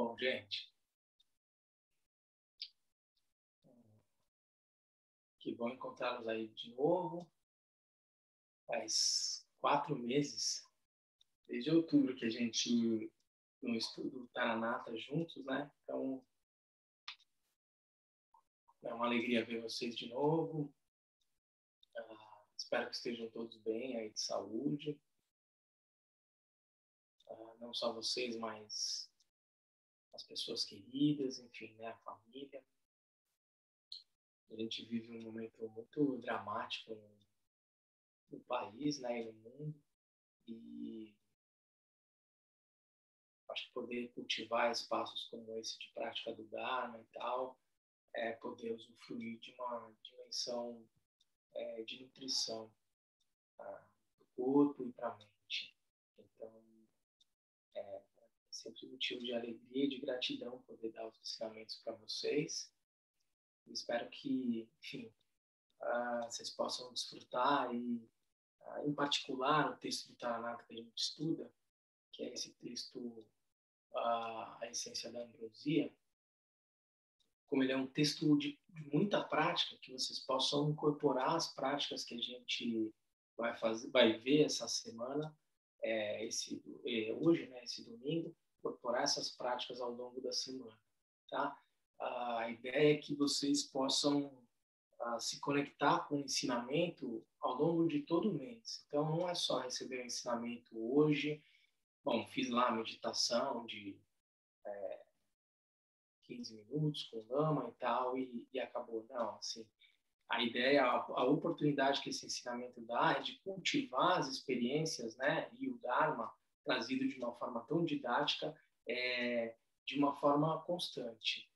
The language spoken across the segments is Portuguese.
Bom, gente, que bom encontrá-los aí de novo. Faz 4 meses, desde outubro, que a gente no estudo Taranata juntos, né? Então, é uma alegria ver vocês de novo. Espero que estejam todos bem aí de saúde. Não só vocês, mas as pessoas queridas, enfim, né? A família. A gente vive um momento muito dramático no país, né? E no mundo. E acho que poder cultivar espaços como esse de prática do Dharma e tal, poder usufruir de uma dimensão de nutrição do corpo e para a mente. Então, é sempre motivo de alegria e de gratidão poder dar os ensinamentos para vocês. Eu espero que, enfim, vocês possam desfrutar e, em particular, o texto do Taranaka que a gente estuda, que é esse texto, a essência da ambrosia. Como ele é um texto de muita prática, que vocês possam incorporar as práticas que a gente vai ver essa semana, hoje, né, esse domingo, incorporar essas práticas ao longo da semana, tá? A ideia é que vocês possam se conectar com o ensinamento ao longo de todo o mês. Então, não é só receber o ensinamento hoje. Bom, fiz lá a meditação de 15 minutos com lama e tal, e acabou. Não, assim, a ideia, a oportunidade que esse ensinamento dá é de cultivar as experiências, né, e o Dharma trazido de uma forma tão didática, de uma forma constante.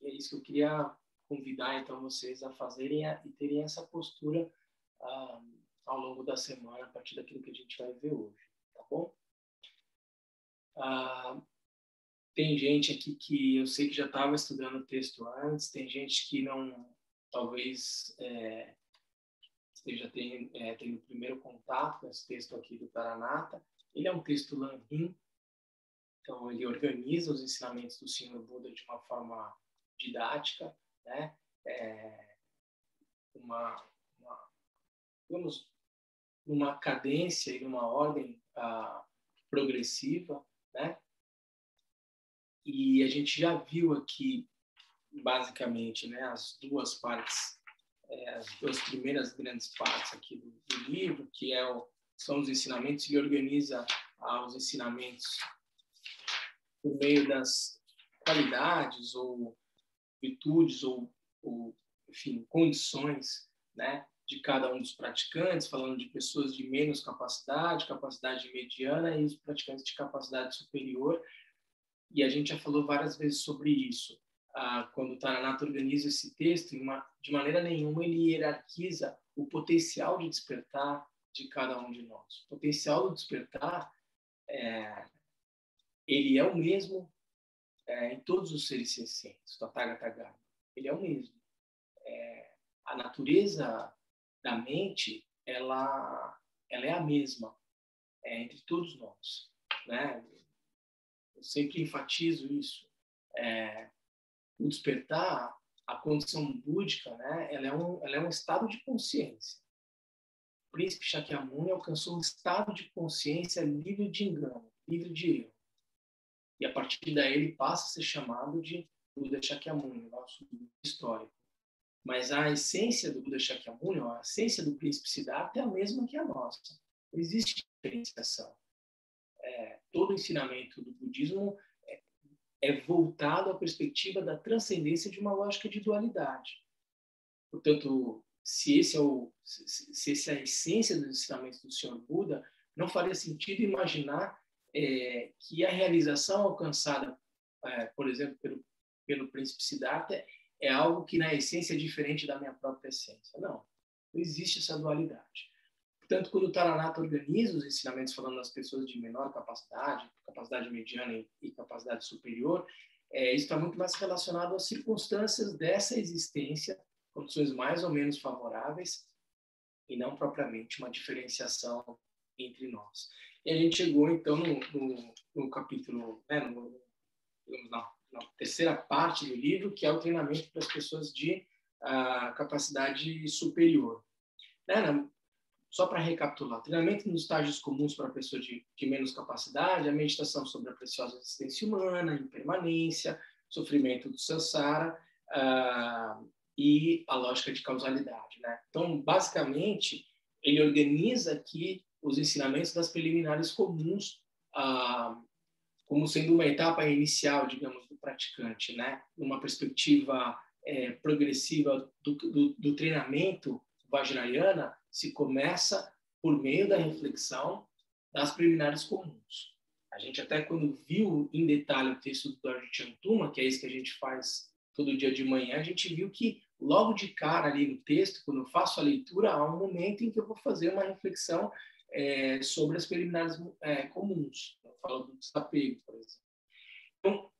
E é isso que eu queria convidar, então, vocês a fazerem e terem essa postura ao longo da semana, a partir daquilo que a gente vai ver hoje, tá bom? Tem gente aqui que eu sei que já estava estudando o texto antes, tem gente que não, talvez esteja tendo o primeiro contato com esse texto aqui do Taranata. Ele é um texto Lanhin, então ele organiza os ensinamentos do Senhor Buda de uma forma didática, né? Digamos, numa cadência e numa ordem progressiva, né? E a gente já viu aqui, basicamente, né, as duas partes, as duas primeiras grandes partes aqui do livro, que são os ensinamentos. Ele organiza os ensinamentos por meio das qualidades ou virtudes ou enfim, condições, né, de cada um dos praticantes, falando de pessoas de menos capacidade mediana e os praticantes de capacidade superior. E a gente já falou várias vezes sobre isso. Quando o Taranata organiza esse texto, de maneira nenhuma ele hierarquiza o potencial de despertar de cada um de nós. O potencial do despertar, ele é o mesmo em todos os seres sencientes, do Tathagata Garbha. Ele é o mesmo. A natureza da mente, ela é a mesma entre todos nós, né? Eu sempre enfatizo isso. O despertar, a condição búdica, né? Ela é um estado de consciência. O príncipe Shakyamuni alcançou um estado de consciência livre de engano, livre de erro. E a partir daí ele passa a ser chamado de Buda Shakyamuni, nosso histórico. Mas a essência do Buda Shakyamuni, a essência do príncipe Siddhartha é a mesma que a nossa. Não existe diferenciação. Todo o ensinamento do budismo é voltado à perspectiva da transcendência de uma lógica de dualidade. Portanto, se essa é a essência dos ensinamentos do Senhor Buda, não faria sentido imaginar que a realização alcançada, por exemplo, pelo príncipe Siddhartha, é algo que, na essência, é diferente da minha própria essência. Não existe essa dualidade. Portanto, quando o Taranata organiza os ensinamentos falando das pessoas de menor capacidade, capacidade mediana e capacidade superior, isso está muito mais relacionado às circunstâncias dessa existência, condições mais ou menos favoráveis, e não propriamente uma diferenciação entre nós. E a gente chegou, então, no capítulo, né, na terceira parte do livro, que é o treinamento para as pessoas de capacidade superior. Né? Só para recapitular, treinamento nos estágios comuns para pessoas de menos capacidade, a meditação sobre a preciosa existência humana, impermanência, sofrimento do samsara e a lógica de causalidade. Né? Então, basicamente, ele organiza aqui os ensinamentos das preliminares comuns como sendo uma etapa inicial, digamos, do praticante, né? Uma perspectiva progressiva do treinamento Vajrayana se começa por meio da reflexão das preliminares comuns. A gente até quando viu em detalhe o texto do Arjuna, que é isso que a gente faz todo dia de manhã, a gente viu que logo de cara ali no texto, quando eu faço a leitura, há um momento em que eu vou fazer uma reflexão sobre as preliminares comuns. Eu falo do desapego, por exemplo. Então,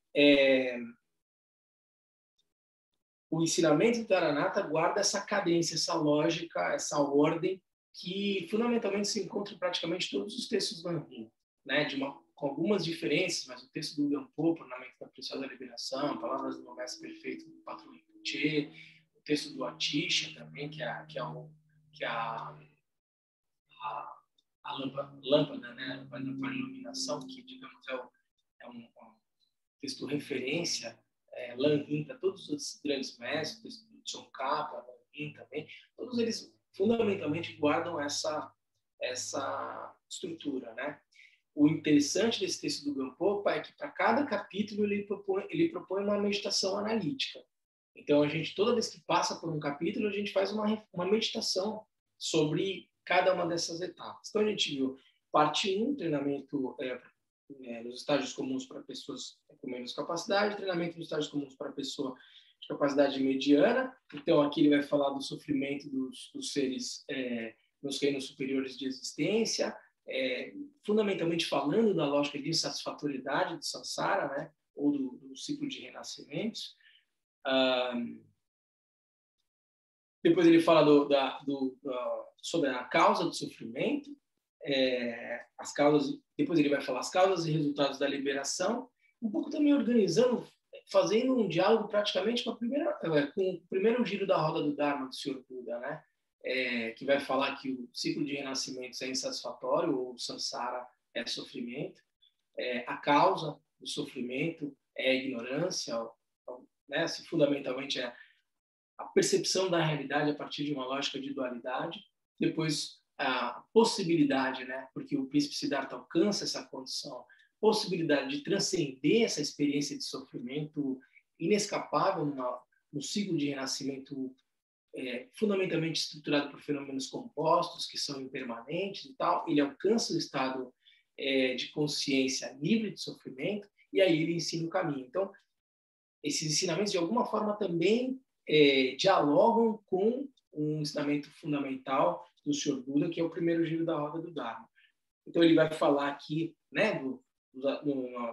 o ensinamento do Taranata guarda essa cadência, essa lógica, essa ordem que fundamentalmente se encontra em praticamente todos os textos do Anvin, né? Com algumas diferenças, mas o texto do Gampo, o Ornamento da Preciosa Liberação, Palavras do Mestre Perfeito do Patrão Rinpoche, o texto do Atisha também, que é a lâmpada, né? A lâmpada para iluminação, que, digamos, é um texto referência, Lanvin, todos os grandes mestres, John Kappa, Lanvin também, todos eles fundamentalmente guardam essa estrutura, né? O interessante desse texto do Gampopa é que para cada capítulo ele propõe uma meditação analítica. Então a gente, toda vez que passa por um capítulo, a gente faz uma meditação sobre cada uma dessas etapas. Então a gente viu parte 1, treinamento nos estágios comuns para pessoas com menos capacidade, treinamento nos estágios comuns para pessoa de capacidade mediana. Então, aqui ele vai falar do sofrimento dos seres nos reinos superiores de existência, fundamentalmente falando da lógica de insatisfatoriedade do samsara, né? Ou do ciclo de renascimentos. Depois ele fala sobre a causa do sofrimento, as causas. Depois ele vai falar as causas e resultados da liberação, um pouco também organizando, fazendo um diálogo praticamente com o primeiro giro da roda do Dharma do Sr. Buda, né? Que vai falar que o ciclo de renascimentos é insatisfatório, ou o samsara é sofrimento, a causa do sofrimento é a ignorância, né? Fundamentalmente é a percepção da realidade a partir de uma lógica de dualidade. Depois a possibilidade, né? Porque o príncipe Siddhartha alcança essa condição, possibilidade de transcender essa experiência de sofrimento inescapável no ciclo de renascimento fundamentalmente estruturado por fenômenos compostos que são impermanentes e tal. Ele alcança o estado de consciência livre de sofrimento e aí ele ensina o caminho. Então, esses ensinamentos de alguma forma também dialogam com um ensinamento fundamental do Sr. Buda, que é o primeiro giro da roda do Dharma. Então, ele vai falar aqui, né,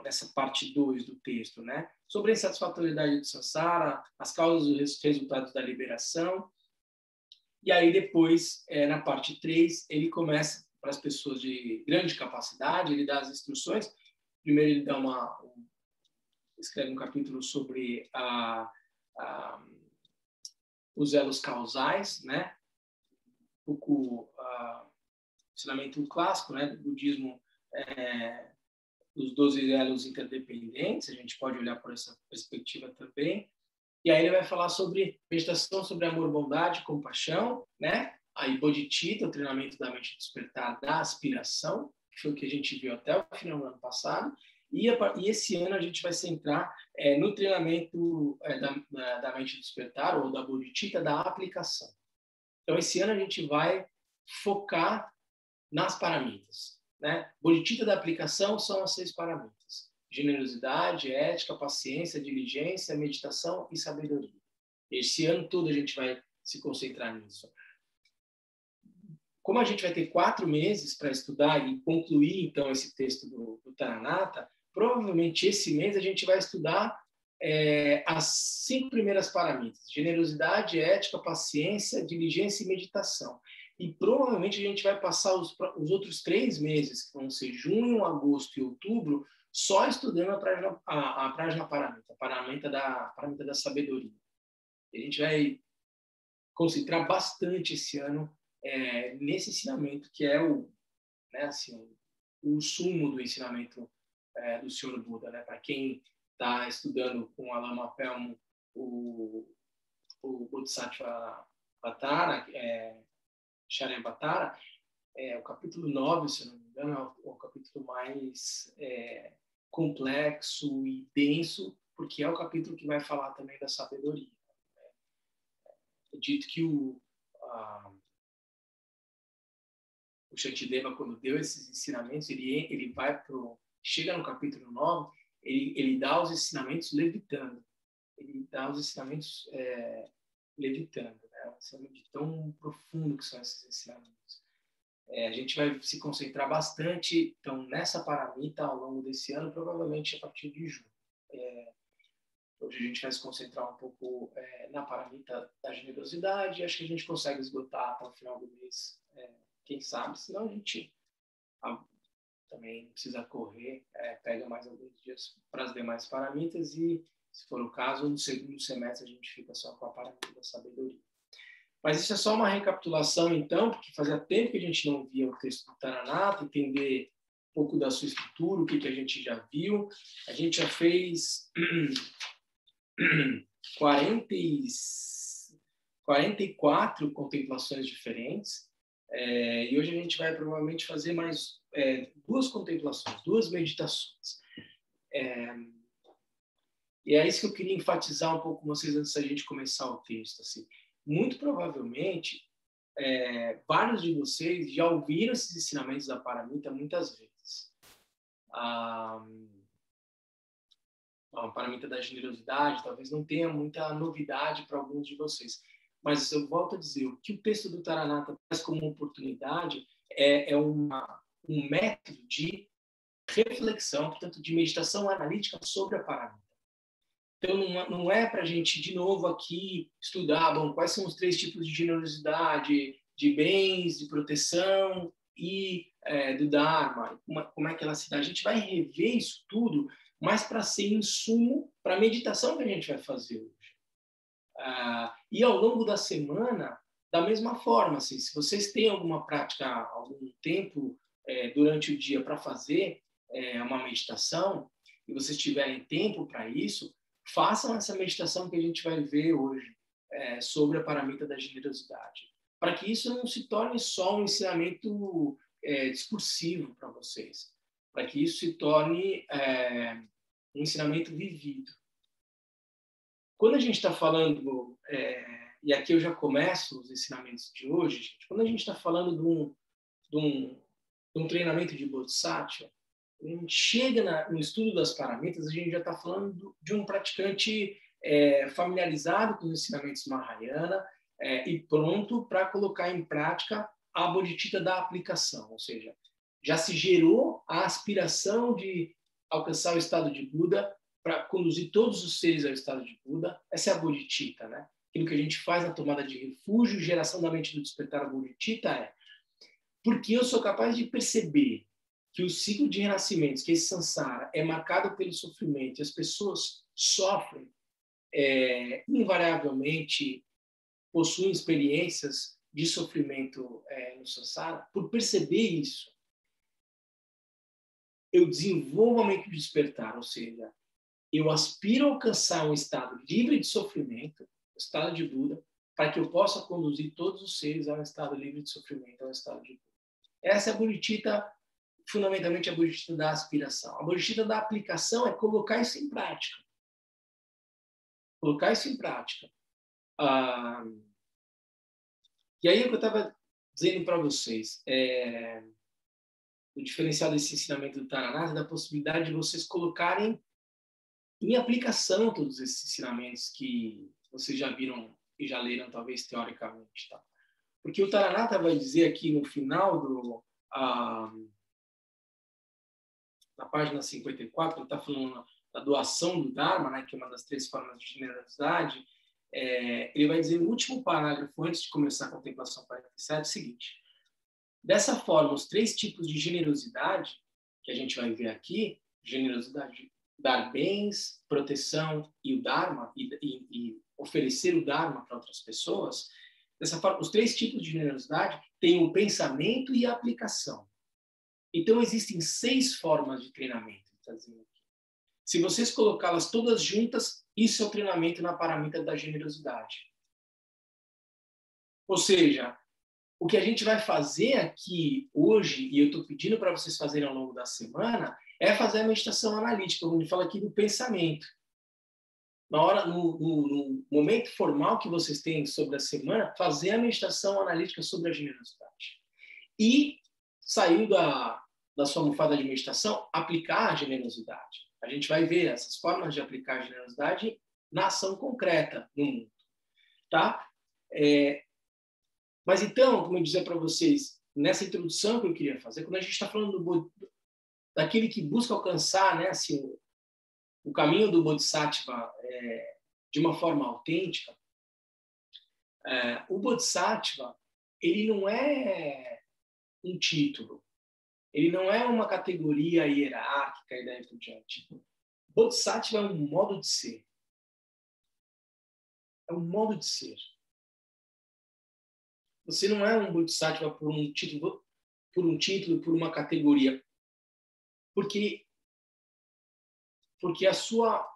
nessa parte 2 do texto, né, sobre a insatisfatoriedade do samsara, as causas e os resultados da liberação. E aí, depois, na parte 3, ele começa para as pessoas de grande capacidade, ele dá as instruções. Primeiro, ele dá escreve um capítulo sobre os elos causais, né? Um pouco ensinamento clássico, né, do budismo, dos 12 elos interdependentes. A gente pode olhar por essa perspectiva também. E aí ele vai falar sobre meditação sobre amor, bondade, compaixão, né? Aí bodhicitta, o treinamento da mente despertar da aspiração, que foi o que a gente viu até o final do ano passado. E esse ano a gente vai centrar no treinamento da mente despertar, ou da bodhicitta, da aplicação. Então, esse ano a gente vai focar nas paramitas, né? Bodhicitta da aplicação são as 6 paramitas: generosidade, ética, paciência, diligência, meditação e sabedoria. Esse ano todo a gente vai se concentrar nisso. Como a gente vai ter 4 meses para estudar e concluir, então, esse texto do Taranata, provavelmente esse mês a gente vai estudar as 5 primeiras paramitas: generosidade, ética, paciência, diligência e meditação. E provavelmente a gente vai passar os outros 3 meses, que vão ser junho, agosto e outubro, só estudando a Prajna Paramita, a Paramita da sabedoria. A gente vai concentrar bastante esse ano nesse ensinamento, que é o sumo do ensinamento do Senhor Buda, né? Para quem está estudando com a Lama Pelmo o Bodhisattva Vatara, Charyavatara, o capítulo 9, se não me engano, é o capítulo mais complexo e denso, porque é o capítulo que vai falar também da sabedoria. É dito que o Shantideva, quando deu esses ensinamentos, ele chega no capítulo 9, ele dá os ensinamentos levitando. Ele dá os ensinamentos levitando, né? De tão profundo que são esses ensinamentos. A gente vai se concentrar bastante então nessa paramita ao longo desse ano, provavelmente a partir de junho. Hoje a gente vai se concentrar um pouco na paramita da generosidade. Acho que a gente consegue esgotar até o final do mês, quem sabe, senão a gente também precisa correr, pega mais alguns dias para as demais paramitas e, se for o caso, no segundo semestre a gente fica só com a paramita da sabedoria. Mas isso é só uma recapitulação, então, porque fazia tempo que a gente não via o texto do Taranata, entender um pouco da sua estrutura, o que a gente já viu. A gente já fez 44 contemplações diferentes, e hoje a gente vai provavelmente fazer mais 2 contemplações, 2 meditações. E é isso que eu queria enfatizar um pouco com vocês antes da gente começar o texto. Assim. Muito provavelmente, vários de vocês já ouviram esses ensinamentos da paramita muitas vezes. A paramita da generosidade talvez não tenha muita novidade para alguns de vocês. Mas eu volto a dizer, o que o texto do Taranata traz como oportunidade é um método de reflexão, portanto, de meditação analítica sobre a paramita. Então, não é para a gente, de novo, aqui estudar quais são os 3 tipos de generosidade, de bens, de proteção e do Dharma, como é que ela se dá. A gente vai rever isso tudo, mas para ser insumo para a meditação que a gente vai fazer hoje. E ao longo da semana, da mesma forma, assim, se vocês têm alguma prática, algum tempo durante o dia para fazer uma meditação, e vocês tiverem tempo para isso, façam essa meditação que a gente vai ver hoje sobre a paramita da generosidade, para que isso não se torne só um ensinamento discursivo para vocês, para que isso se torne um ensinamento vivido. Quando a gente está falando, e aqui eu já começo os ensinamentos de hoje, gente, quando a gente está falando de um treinamento de Bodhisattva, a gente chega no estudo das paramitas, a gente já está falando de um praticante familiarizado com os ensinamentos Mahayana e pronto para colocar em prática a bodhicitta da aplicação, ou seja, já se gerou a aspiração de alcançar o estado de Buda para conduzir todos os seres ao estado de Buda. Essa é a bodhicitta, né? Aquilo que a gente faz na tomada de refúgio, geração da mente do despertar. A bodhicitta porque eu sou capaz de perceber que o ciclo de renascimentos, que esse samsara é marcado pelo sofrimento, e as pessoas sofrem, invariavelmente possuem experiências de sofrimento no samsara. Por perceber isso, eu desenvolvo a mente do despertar, ou seja, eu aspiro a alcançar um estado livre de sofrimento, o estado de Buda, para que eu possa conduzir todos os seres a um estado livre de sofrimento, a um estado de Buda. Essa é a bodhicitta, fundamentalmente a bodhicitta da aspiração. A bodhicitta da aplicação é colocar isso em prática. Colocar isso em prática. E aí o que eu estava dizendo para vocês, o diferencial desse ensinamento do Taranata é da possibilidade de vocês colocarem em aplicação todos esses ensinamentos que vocês já viram e já leram, talvez teoricamente. Tá? Porque o Taranata vai dizer aqui no final na página 54, ele está falando da doação do Dharma, né, que é uma das 3 formas de generosidade, ele vai dizer no último parágrafo, antes de começar a contemplação 47, o seguinte: dessa forma, os 3 tipos de generosidade que a gente vai ver aqui, generosidade, dar bens, proteção e o Dharma, e oferecer o Dharma para outras pessoas, dessa forma, os 3 tipos de generosidade têm o pensamento e a aplicação. Então, existem 6 formas de treinamento. Tá dizendo aqui. Se vocês colocá-las todas juntas, isso é o treinamento na paramita da generosidade. Ou seja, o que a gente vai fazer aqui hoje, e eu estou pedindo para vocês fazerem ao longo da semana, é fazer a meditação analítica, onde fala aqui do pensamento. No momento formal que vocês têm sobre a semana, fazer a meditação analítica sobre a generosidade. E, saindo da sua almofada de meditação, aplicar a generosidade. A gente vai ver essas formas de aplicar a generosidade na ação concreta no mundo. Tá? Mas então, como eu dizia para vocês, nessa introdução que eu queria fazer, quando a gente está falando daquele que busca alcançar, né, assim, o caminho do Bodhisattva de uma forma autêntica, o Bodhisattva, ele não é um título, ele não é uma categoria hierárquica e daí por diante. Bodhisattva é um modo de ser. É um modo de ser. Você não é um Bodhisattva por um título, por uma categoria. Porque a sua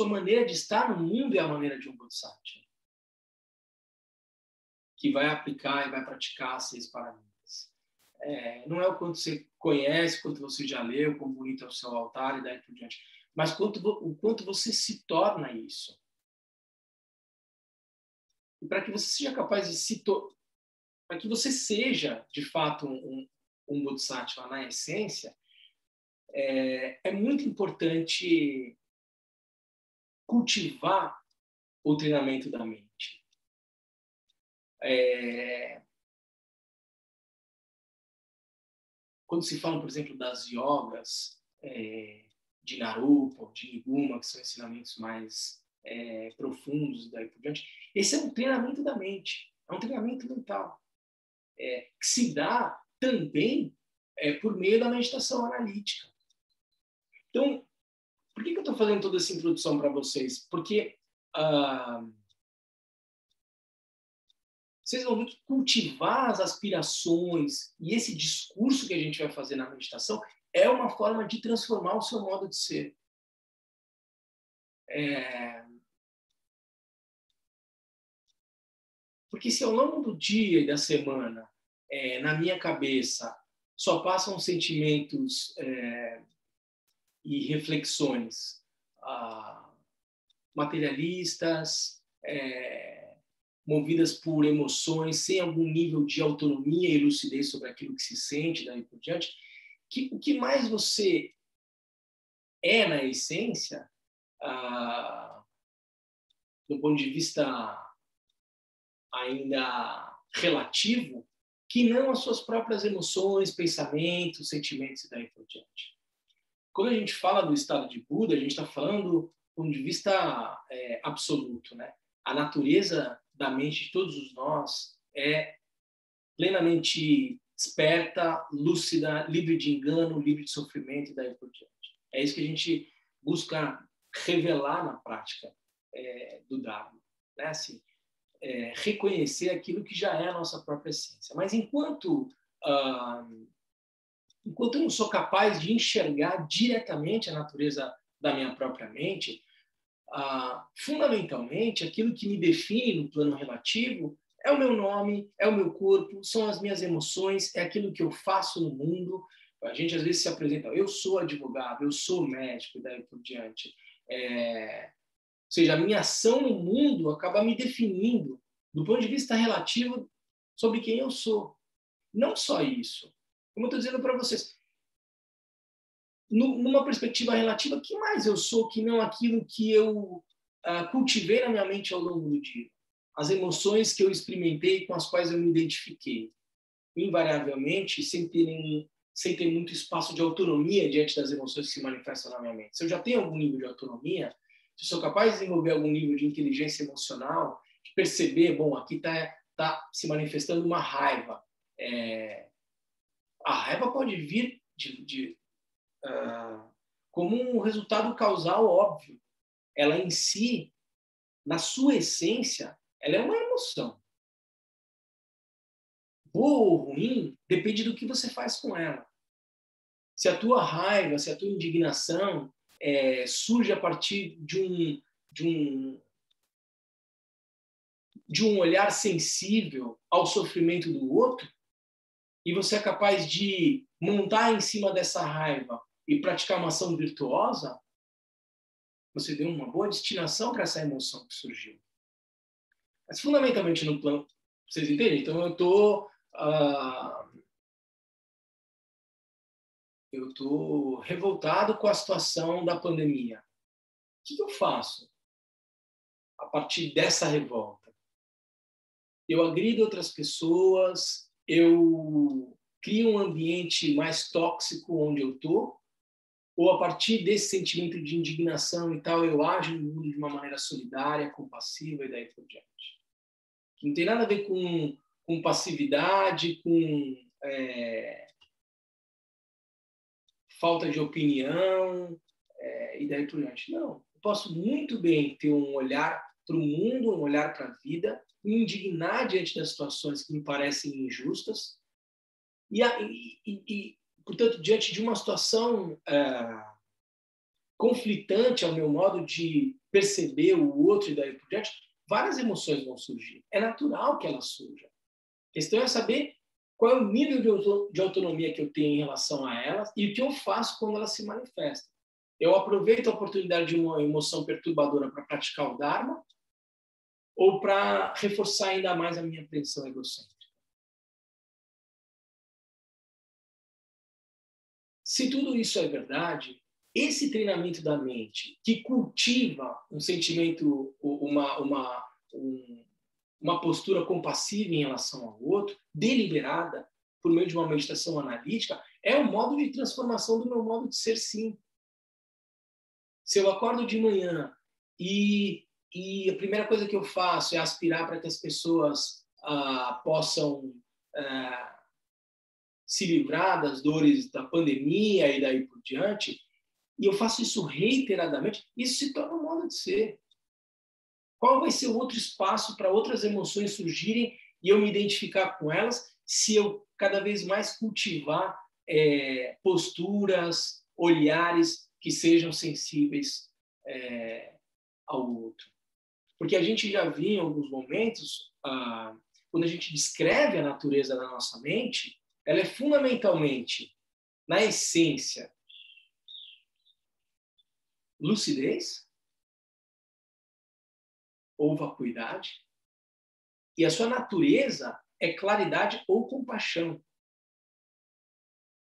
maneira de estar no mundo é a maneira de um Bodhisattva, que vai aplicar e vai praticar as 6 paramitas. Não é o quanto você conhece, quanto você já leu, como bonito é o seu altar e daí por diante, mas o quanto você se torna isso. E para que você seja capaz de para que você seja, de fato, um Bodhisattva na essência, é muito importante cultivar o treinamento da mente. Quando se fala, por exemplo, das yogas de Narupa, de Niguma, que são ensinamentos mais profundos e daí por diante, esse é um treinamento da mente, é um treinamento mental, que se dá também por meio da meditação analítica. Então, por que eu estou fazendo toda essa introdução para vocês? Porque vocês vão ver que cultivar as aspirações e esse discurso que a gente vai fazer na meditação é uma forma de transformar o seu modo de ser. Porque se ao longo do dia e da semana, na minha cabeça, só passam sentimentos e reflexões materialistas, movidas por emoções, sem algum nível de autonomia e lucidez sobre aquilo que se sente, daí por diante, o que mais você na essência, do ponto de vista ainda relativo, que não as suas próprias emoções, pensamentos, sentimentos e daí por diante. Quando a gente fala do estado de Buda, a gente está falando do ponto de vista absoluto, né? A natureza da mente de todos nós é plenamente desperta, lúcida, livre de engano, livre de sofrimento e daí por diante. É isso que a gente busca revelar na prática do Dharma, né? Assim, reconhecer aquilo que já é a nossa própria essência. Mas enquanto eu não sou capaz de enxergar diretamente a natureza da minha própria mente, fundamentalmente, aquilo que me define no plano relativo é o meu nome, é o meu corpo, são as minhas emoções, é aquilo que eu faço no mundo. A gente às vezes se apresenta, eu sou advogado, eu sou médico, e daí por diante. Ou seja, a minha ação no mundo acaba me definindo, do ponto de vista relativo, sobre quem eu sou. Não só isso. Como eu estou dizendo para vocês, numa perspectiva relativa, que mais eu sou que não aquilo que eu cultivei na minha mente ao longo do dia? As emoções que eu experimentei, com as quais eu me identifiquei. Invariavelmente, sem ter muito espaço de autonomia diante das emoções que se manifestam na minha mente. Se eu já tenho algum nível de autonomia, se eu sou capaz de desenvolver algum nível de inteligência emocional, de perceber, bom, aqui está se manifestando uma raiva. A raiva pode vir como um resultado causal óbvio. Ela em si, na sua essência, ela é uma emoção. Boa ou ruim, depende do que você faz com ela. Se a tua raiva, se a tua indignação surge a partir de um olhar sensível ao sofrimento do outro, e você é capaz de montar em cima dessa raiva e praticar uma ação virtuosa, você deu uma boa destinação para essa emoção que surgiu. Mas fundamentalmente no plano, vocês entendem? Então eu estou revoltado com a situação da pandemia. O que eu faço a partir dessa revolta? Eu agrido outras pessoas, eu crio um ambiente mais tóxico onde eu estou, ou a partir desse sentimento de indignação e tal, eu ajo no mundo de uma maneira solidária, compassiva e daí por diante. Que não tem nada a ver com passividade, com falta de opinião e daí por diante. Não, eu posso muito bem ter um olhar para o mundo, um olhar para a vida, me indignar diante das situações que me parecem injustas e portanto, diante de uma situação conflitante ao meu modo de perceber o outro e daí por diante, várias emoções vão surgir. É natural que elas surjam. A questão é saber qual é o nível de autonomia que eu tenho em relação a elas e o que eu faço quando elas se manifestam. Eu aproveito a oportunidade de uma emoção perturbadora para praticar o Dharma ou para reforçar ainda mais a minha atenção egocêntrica. Se tudo isso é verdade, esse treinamento da mente que cultiva um sentimento, uma postura compassiva em relação ao outro, deliberada, por meio de uma meditação analítica, é um modo de transformação do meu modo de ser, sim. Se eu acordo de manhã e a primeira coisa que eu faço é aspirar para que as pessoas possam se livrar das dores da pandemia e daí por diante, e eu faço isso reiteradamente, isso se torna um modo de ser. Qual vai ser o outro espaço para outras emoções surgirem e eu me identificar com elas se eu cada vez mais cultivar posturas, olhares que sejam sensíveis ao outro? Porque a gente já viu em alguns momentos, quando a gente descreve a natureza da nossa mente, ela é fundamentalmente, na essência, lucidez ou vacuidade, e a sua natureza é claridade ou compaixão.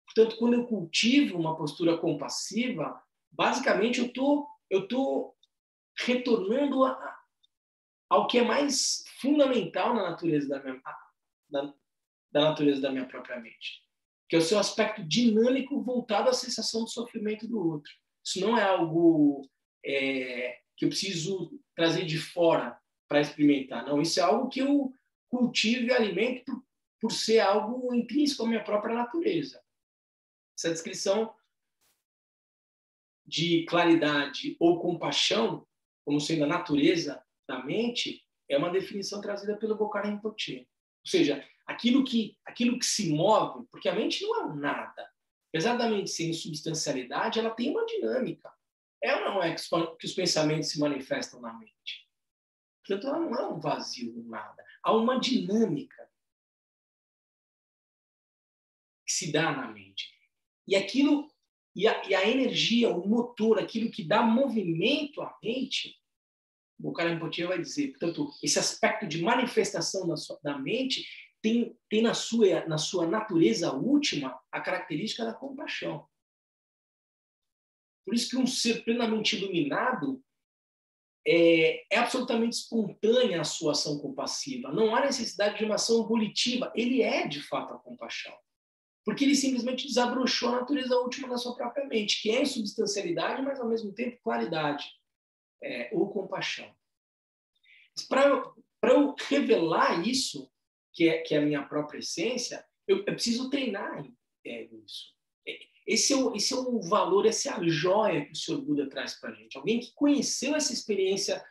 Portanto, quando eu cultivo uma postura compassiva, basicamente eu estou retornando ao que é mais fundamental na natureza da natureza da minha própria mente, que é o seu aspecto dinâmico voltado à sensação de sofrimento do outro. Isso não é algo que eu preciso trazer de fora para experimentar. Não, isso é algo que eu cultivo e alimento por ser algo intrínseco à minha própria natureza. Essa descrição de claridade ou compaixão, como sendo a natureza da mente, é uma definição trazida pelo Gokarn Rinpoche. Ou seja, aquilo que se move, porque a mente não é um nada. Apesar da mente ser insubstancialidade, ela tem uma dinâmica. Ela não é que os pensamentos se manifestam na mente. Portanto, ela não é um vazio, um nada. Há uma dinâmica que se dá na mente. E aquilo, e a energia, o motor, aquilo que dá movimento à mente, o Gokarn Rinpoche vai dizer, portanto, esse aspecto de manifestação da mente tem na sua natureza última a característica da compaixão. Por isso que um ser plenamente iluminado é absolutamente espontânea a sua ação compassiva. Não há necessidade de uma ação volitiva. Ele é, de fato, a compaixão. Porque ele simplesmente desabrochou a natureza última da sua própria mente, que é insubstancialidade, mas, ao mesmo tempo, claridade. ou compaixão. Para eu revelar isso, que é a minha própria essência, eu preciso treinar isso. Esse é o valor, essa é a joia que o Senhor Buda traz para a gente. Alguém que conheceu essa experiência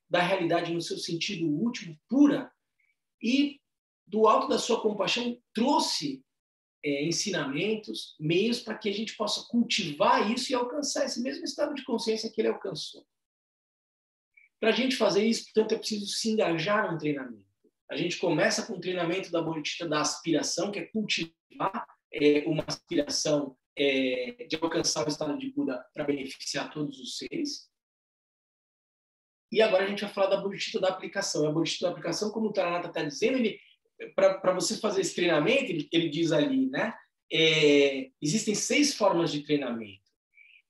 da realidade no seu sentido último, pura, e do alto da sua compaixão trouxe ensinamentos, meios para que a gente possa cultivar isso e alcançar esse mesmo estado de consciência que ele alcançou. Para a gente fazer isso, portanto, é preciso se engajar no treinamento. A gente começa com o treinamento da bodhicitta da aspiração, que é cultivar uma aspiração de alcançar o estado de Buda para beneficiar todos os seres. E agora a gente vai falar da bodhicitta da aplicação. A bodhicitta da aplicação, como o Taranata está dizendo, para você fazer esse treinamento, ele diz ali, né? Existem 6 formas de treinamento.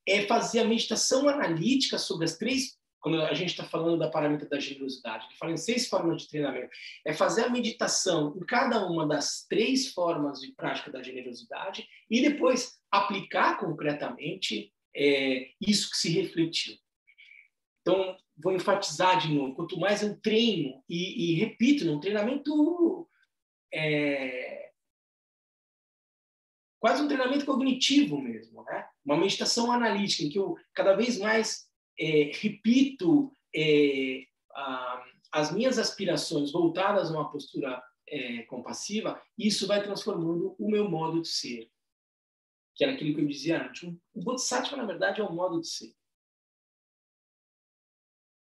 É fazer a meditação analítica sobre as 3, quando a gente está falando da paramita da generosidade, ele fala em 6 formas de treinamento. É fazer a meditação em cada uma das 3 formas de prática da generosidade e depois aplicar concretamente isso que se refletiu. Então, vou enfatizar de novo, quanto mais eu treino e repito, num treinamento quase um treinamento cognitivo mesmo, né? Uma meditação analítica, em que eu cada vez mais repito as minhas aspirações voltadas a uma postura compassiva, e isso vai transformando o meu modo de ser, que era aquilo que eu dizia antes. O Bodhisattva, na verdade, é um modo de ser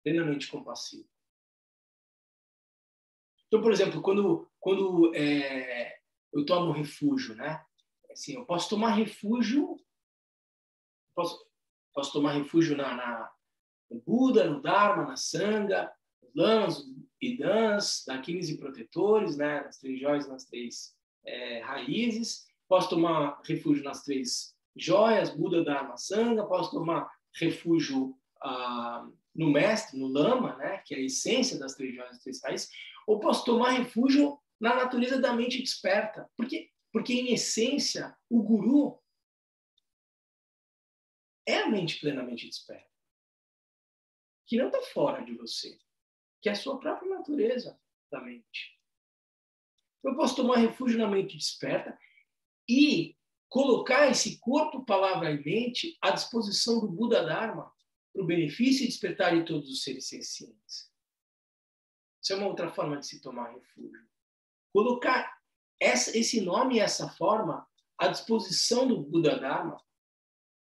plenamente compassivo. Então, por exemplo, quando eu tomo refúgio, né? Assim, eu posso tomar refúgio, posso tomar refúgio no Buda, no Dharma, na Sangha, nos lamas, idãs, daquines e protetores, né? Nas 3 joias, nas 3 raízes. Posso tomar refúgio nas 3 joias, Buda, Dharma, Sangha. Posso tomar refúgio no mestre, no lama, né? Que é a essência das 3 joias, das 3 raízes. Ou posso tomar refúgio na natureza da mente desperta. Porque, em essência, o guru é a mente plenamente desperta, que não está fora de você, que é a sua própria natureza da mente. Eu posso tomar refúgio na mente desperta e colocar esse corpo, palavra e mente à disposição do Buda Dharma para o benefício e despertar de todos os seres sencientes. Isso é uma outra forma de se tomar refúgio. Colocar esse nome e essa forma à disposição do Buda Dharma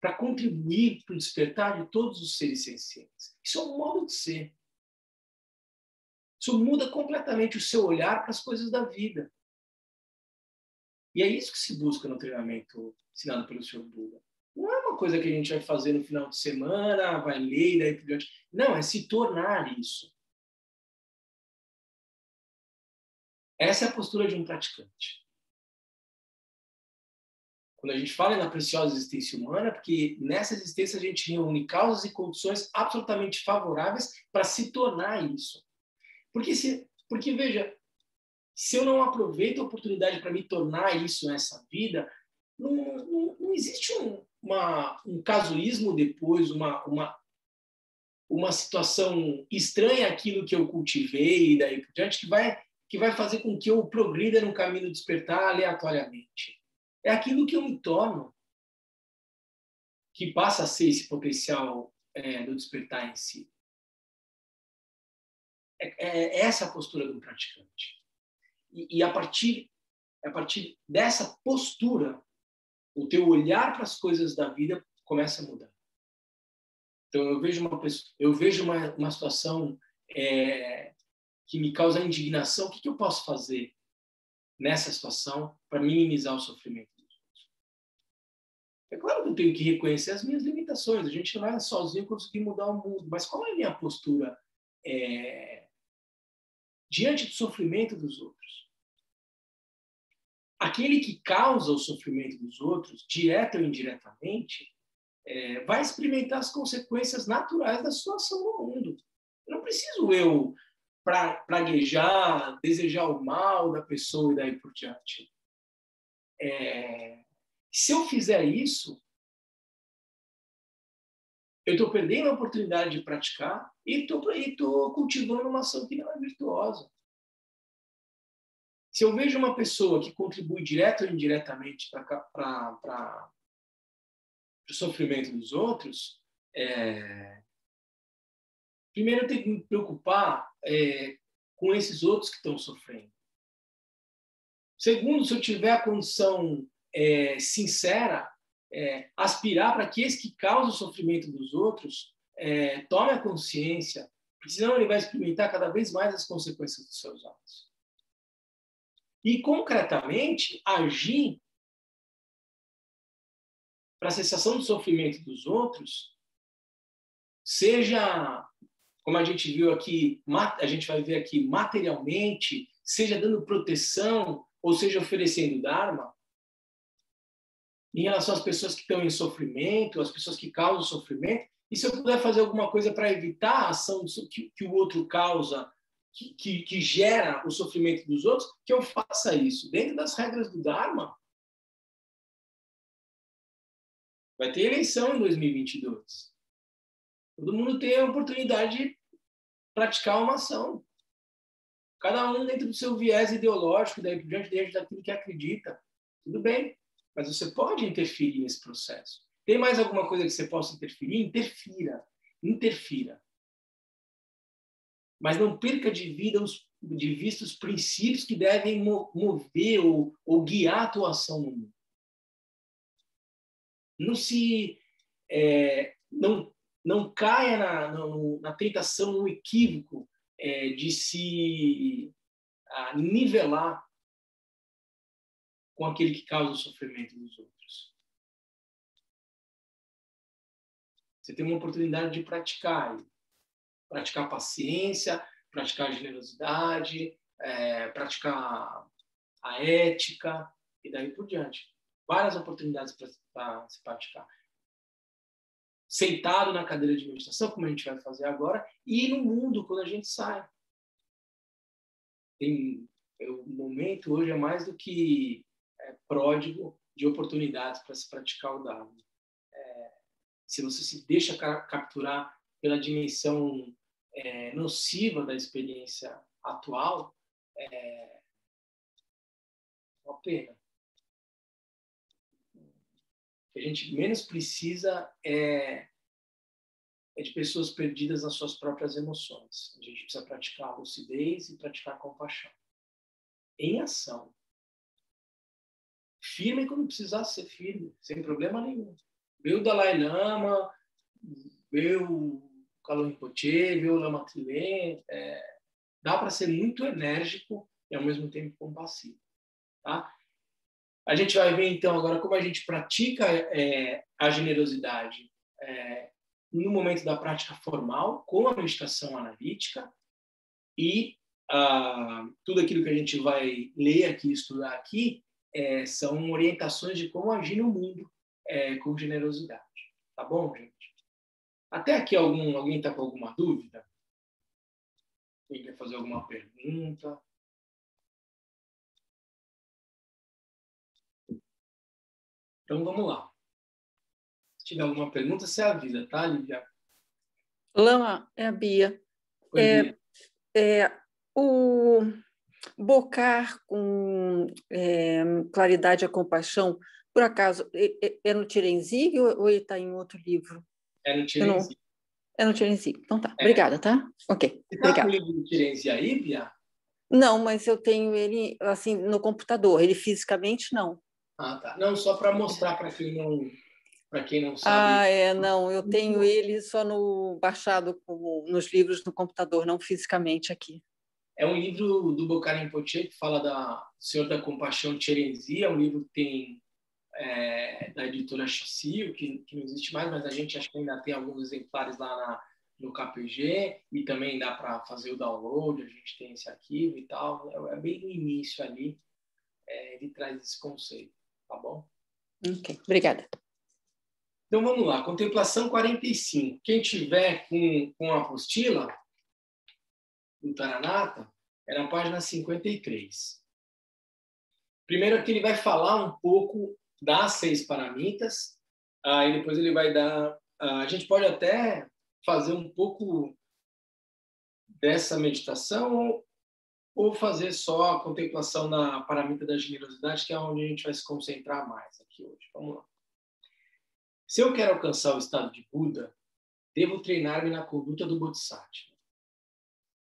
para contribuir para o despertar de todos os seres sencientes. Isso é um modo de ser. Isso muda completamente o seu olhar para as coisas da vida. E é isso que se busca no treinamento ensinado pelo Sr. Buda. Não é uma coisa que a gente vai fazer no final de semana, vai ler e daí por diante. Não, é se tornar isso. Essa é a postura de um praticante. Quando a gente fala na preciosa existência humana, porque nessa existência a gente reúne causas e condições absolutamente favoráveis para se tornar isso. Porque, veja, se eu não aproveito a oportunidade para me tornar isso nessa vida, não existe um casuísmo depois, uma situação estranha àquilo que eu cultivei e daí por diante, que vai fazer com que eu progrida no caminho do despertar aleatoriamente. É aquilo que eu me torno que passa a ser esse potencial do despertar em si. É essa a postura do praticante. E a partir dessa postura, o teu olhar para as coisas da vida começa a mudar. Então, eu vejo uma situação que me causa indignação. O que eu posso fazer nessa situação para minimizar o sofrimento dos outros? É claro que eu tenho que reconhecer as minhas limitações. A gente não vai sozinho conseguir mudar o mundo. Mas qual é a minha postura diante do sofrimento dos outros? Aquele que causa o sofrimento dos outros, direta ou indiretamente, vai experimentar as consequências naturais da situação no mundo. Não preciso eu praguejar, desejar o mal da pessoa e daí por diante. Se eu fizer isso, eu estou perdendo a oportunidade de praticar e estou cultivando uma ação que não é virtuosa. Se eu vejo uma pessoa que contribui direto ou indiretamente para o sofrimento dos outros, primeiro eu tenho que me preocupar com esses outros que estão sofrendo. Segundo, se eu tiver a condição sincera, aspirar para que esse que causa o sofrimento dos outros tome a consciência, porque senão ele vai experimentar cada vez mais as consequências dos seus atos. E, concretamente, agir para a cessação do sofrimento dos outros, seja, como a gente viu aqui, a gente vai ver aqui materialmente, seja dando proteção, ou seja oferecendo Dharma, em relação às pessoas que estão em sofrimento, às pessoas que causam sofrimento, e se eu puder fazer alguma coisa para evitar a ação que o outro causa, que gera o sofrimento dos outros, que eu faça isso. Dentro das regras do Dharma, vai ter eleição em 2022. Todo mundo tem a oportunidade de praticar uma ação. Cada um dentro do seu viés ideológico, daí por diante daquilo que acredita. Tudo bem, mas você pode interferir nesse processo. Tem mais alguma coisa que você possa interferir? Interfira. Mas não perca de vista os princípios que devem mover ou guiar a tua ação no mundo. Não caia na tentação, no equívoco de se nivelar com aquele que causa o sofrimento dos outros. Você tem uma oportunidade de praticar paciência, praticar generosidade, praticar a ética e daí por diante. Várias oportunidades para se praticar. Sentado na cadeira de meditação, como a gente vai fazer agora, e no mundo, quando a gente sai. O momento hoje é mais do que pródigo de oportunidades para se praticar o Dharma. Se você se deixa capturar pela dimensão nociva da experiência atual, é uma pena. O que a gente menos precisa é de pessoas perdidas nas suas próprias emoções. A gente precisa praticar a lucidez e praticar a compaixão. Em ação. Firme quando precisar ser firme, sem problema nenhum. Vê o Dalai Lama, vê o Kalon Rinpoche, vê o Lama Trilé. Dá para ser muito enérgico e, ao mesmo tempo, compassivo. Tá? A gente vai ver, então, agora como a gente pratica a generosidade no momento da prática formal, com a meditação analítica, e tudo aquilo que a gente vai ler aqui, estudar aqui, são orientações de como agir no mundo com generosidade. Tá bom, gente? Até aqui alguém está com alguma dúvida? Quem quer fazer alguma pergunta? Então, vamos lá. Se tiver alguma pergunta, você avisa, tá, Lívia? Lama, é a Bia. Bia. O Bocar com claridade e compaixão, por acaso, é no Tirenzig ou ele está em outro livro? É no Tirenzig. É no Tirenzig. Então tá. Obrigada, tá? Ok. Você está com o livro do Tirenzig aí, Bia? Não, mas eu tenho ele assim no computador. Ele fisicamente não. Ah, tá. Não, só para mostrar para quem não sabe. Não, eu tenho ele só baixado nos livros no computador, não fisicamente aqui. É um livro do Bocar Rinpoche que fala do Senhor da Compaixão Tirenzig. É um livro que tem da editora Chassil, que não existe mais, mas a gente acho que ainda tem alguns exemplares lá no KPG, e também dá para fazer o download, a gente tem esse arquivo e tal. É bem no início ali, ele traz esse conceito, tá bom? Ok, obrigada. Então vamos lá, contemplação 45. Quem tiver com a apostila do Taranata, é na página 53. Primeiro aqui ele vai falar um pouco das 6 paramitas, e depois ele vai dar a gente pode até fazer um pouco dessa meditação ou fazer só a contemplação na paramita da generosidade, que é onde a gente vai se concentrar mais aqui hoje. Vamos lá. Se eu quero alcançar o estado de Buda, devo treinar-me na conduta do Bodhisattva.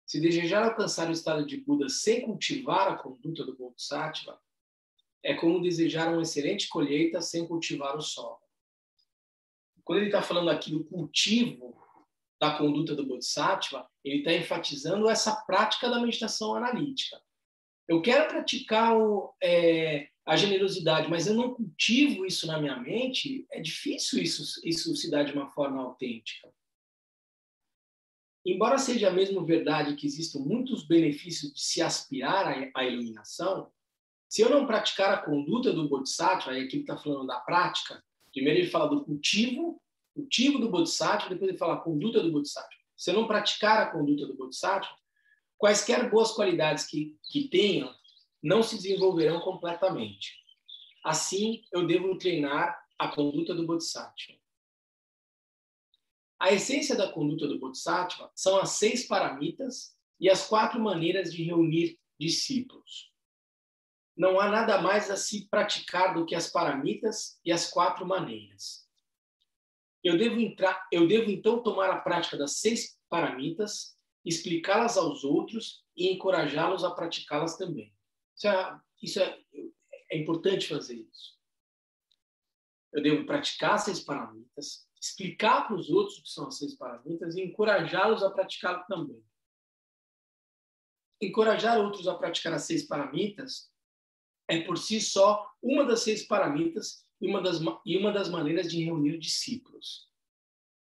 Se desejar alcançar o estado de Buda sem cultivar a conduta do Bodhisattva, é como desejar uma excelente colheita sem cultivar o solo. Quando ele está falando aqui do cultivo da conduta do Bodhisattva, ele está enfatizando essa prática da meditação analítica. Eu quero praticar a generosidade, mas eu não cultivo isso na minha mente, é difícil isso se dar de uma forma autêntica. Embora seja a mesma verdade que existam muitos benefícios de se aspirar à iluminação, se eu não praticar a conduta do Bodhisattva, aí aqui ele está falando da prática, primeiro ele fala do cultivo do Bodhisattva, depois ele fala a conduta do Bodhisattva. Se eu não praticar a conduta do Bodhisattva, quaisquer boas qualidades que tenham não se desenvolverão completamente. Assim, eu devo treinar a conduta do Bodhisattva. A essência da conduta do Bodhisattva são as 6 paramitas e as 4 maneiras de reunir discípulos. Não há nada mais a se praticar do que as paramitas e as 4 maneiras. Eu devo então tomar a prática das 6 paramitas, explicá-las aos outros e encorajá-los a praticá-las também. É importante fazer isso. Eu devo praticar as 6 paramitas, explicar para os outros o que são as 6 paramitas e encorajá-los a praticá-lo também. Encorajar outros a praticar as 6 paramitas é por si só uma das 6 paramitas e uma das maneiras de reunir discípulos.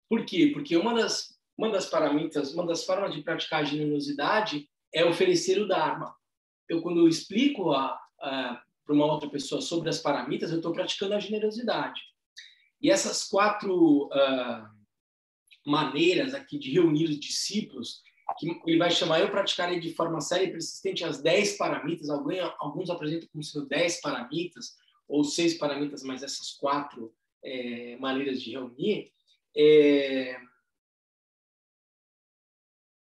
Por quê? Porque uma das paramitas, uma das formas de praticar a generosidade é oferecer o Dharma. Quando eu explico para uma outra pessoa sobre as paramitas, eu estou praticando a generosidade. E essas 4 maneiras aqui de reunir os discípulos, que ele vai chamar eu praticarei de forma séria e persistente as 10 paramitas, alguns apresentam como sendo 10 paramitas, ou 6 paramitas, mas essas 4 maneiras de reunir.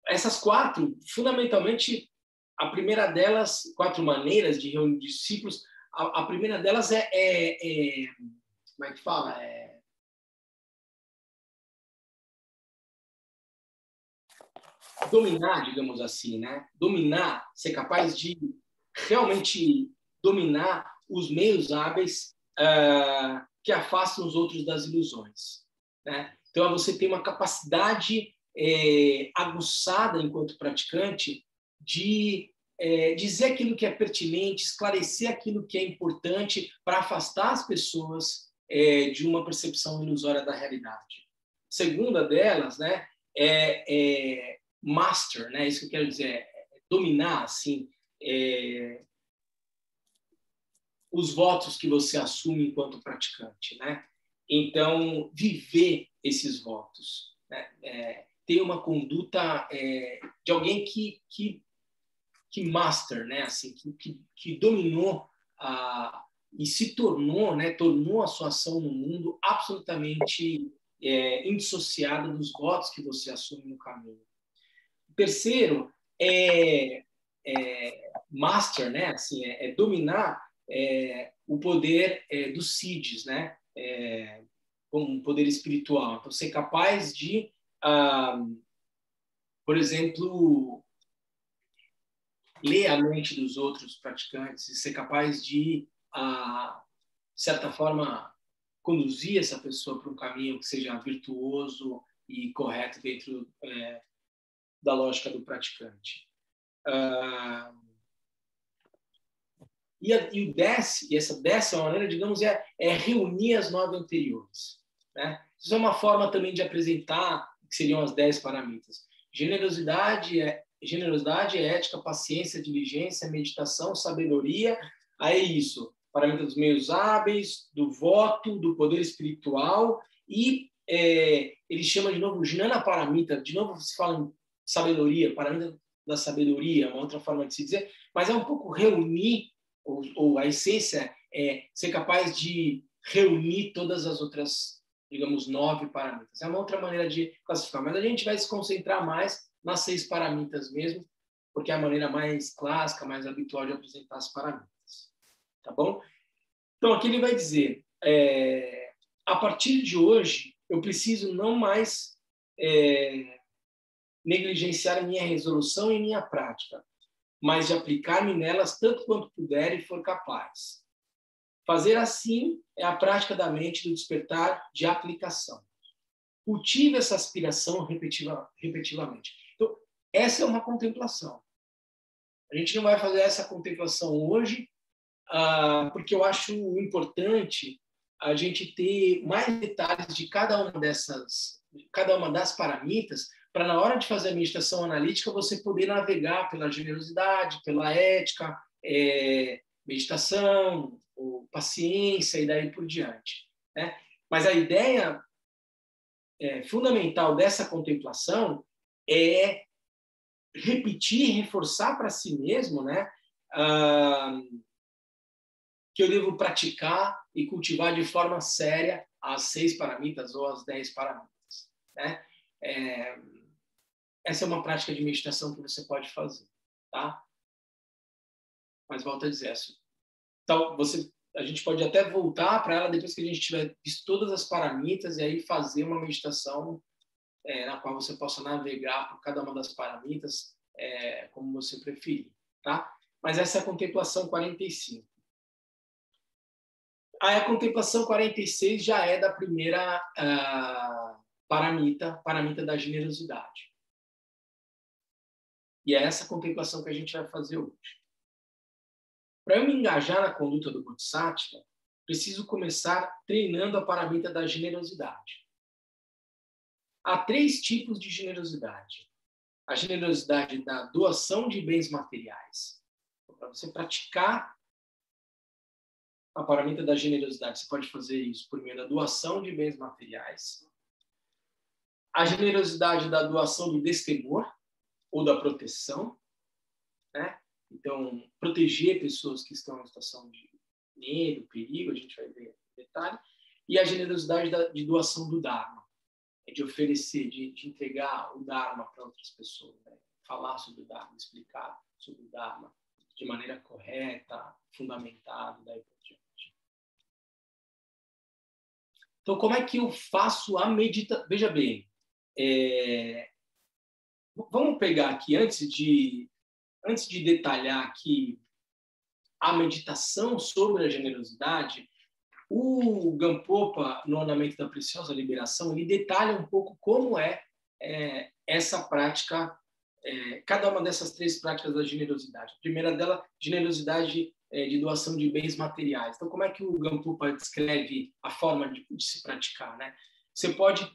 Essas 4, fundamentalmente, a primeira delas, 4 maneiras de reunir discípulos, a primeira delas como é que fala? Dominar, digamos assim, né? Dominar, ser capaz de realmente dominar os meios hábeis que afastam os outros das ilusões, né? Então, você tem uma capacidade aguçada enquanto praticante de dizer aquilo que é pertinente, esclarecer aquilo que é importante para afastar as pessoas de uma percepção ilusória da realidade. A segunda delas, né, master, né? Isso que eu quero dizer, dominar, assim, os votos que você assume enquanto praticante, né? Então, viver esses votos, né? Ter uma conduta de alguém que master, né? Assim, que dominou e se tornou, né? Tornou a sua ação no mundo absolutamente indissociada dos votos que você assume no caminho. O terceiro master, né? Assim, dominar o poder dos siddhis, né? Como um poder espiritual. Então, ser capaz de, por exemplo, ler a mente dos outros praticantes e ser capaz de, de certa forma, conduzir essa pessoa para um caminho que seja virtuoso e correto dentro da lógica do praticante. E essa 10ª maneira, digamos, é reunir as 9 anteriores, né? Isso é uma forma também de apresentar o que seriam as 10 paramitas. Generosidade, ética, paciência, diligência, meditação, sabedoria. Aí isso, paramita dos meios hábeis, do voto, do poder espiritual e ele chama de novo Jnana Paramita, de novo se fala em sabedoria, paramita da sabedoria, uma outra forma de se dizer, mas é um pouco reunir, ou a essência é ser capaz de reunir todas as outras digamos, 9 paramitas. É uma outra maneira de classificar, mas a gente vai se concentrar mais nas 6 paramitas mesmo, porque é a maneira mais clássica, mais habitual de apresentar as paramitas. Tá bom? Então, aqui ele vai dizer, a partir de hoje, eu preciso não mais negligenciar a minha resolução e minha prática, mas de aplicar-me nelas tanto quanto puder e for capaz. Fazer assim é a prática da mente do despertar de aplicação. Cultive essa aspiração repetitivamente. Então, essa é uma contemplação. A gente não vai fazer essa contemplação hoje, porque eu acho importante a gente ter mais detalhes de cada uma das paramitas, para na hora de fazer a meditação analítica você poder navegar pela generosidade, pela ética, meditação, paciência e daí por diante, né? Mas a ideia fundamental dessa contemplação é repetir, reforçar para si mesmo, né? Que eu devo praticar e cultivar de forma séria as 6 paramitas ou as 10 paramitas, né? Essa é uma prática de meditação que você pode fazer, tá? Mas volto a dizer, então a gente pode até voltar para ela depois que a gente tiver visto todas as paramitas e aí fazer uma meditação na qual você possa navegar por cada uma das paramitas como você preferir, tá? Mas essa é a contemplação 45. Aí a contemplação 46 já é da primeira paramita da generosidade. E é essa contemplação que a gente vai fazer hoje. Para eu me engajar na conduta do Bodhisattva, preciso começar treinando a paramita da generosidade. Há 3 tipos de generosidade. A generosidade da doação de bens materiais. Então, para você praticar a paramita da generosidade, você pode fazer isso por meio da doação de bens materiais. A generosidade da doação do destemor ou da proteção, né? Então, proteger pessoas que estão em situação de medo, perigo, a gente vai ver em detalhe. E a generosidade de doação do Dharma, de oferecer, de entregar o Dharma para outras pessoas, né? Falar sobre o Dharma, explicar sobre o Dharma de maneira correta, fundamentada, daí por diante. Então, como é que eu faço a meditação? Veja bem, vamos pegar aqui, antes de detalhar aqui a meditação sobre a generosidade, o Gampopa, no Ornamento da Preciosa Liberação, ele detalha um pouco como essa prática, cada uma dessas 3 práticas da generosidade. A primeira dela, generosidade de doação de bens materiais. Então, como é que o Gampopa descreve a forma de se praticar, né? Você pode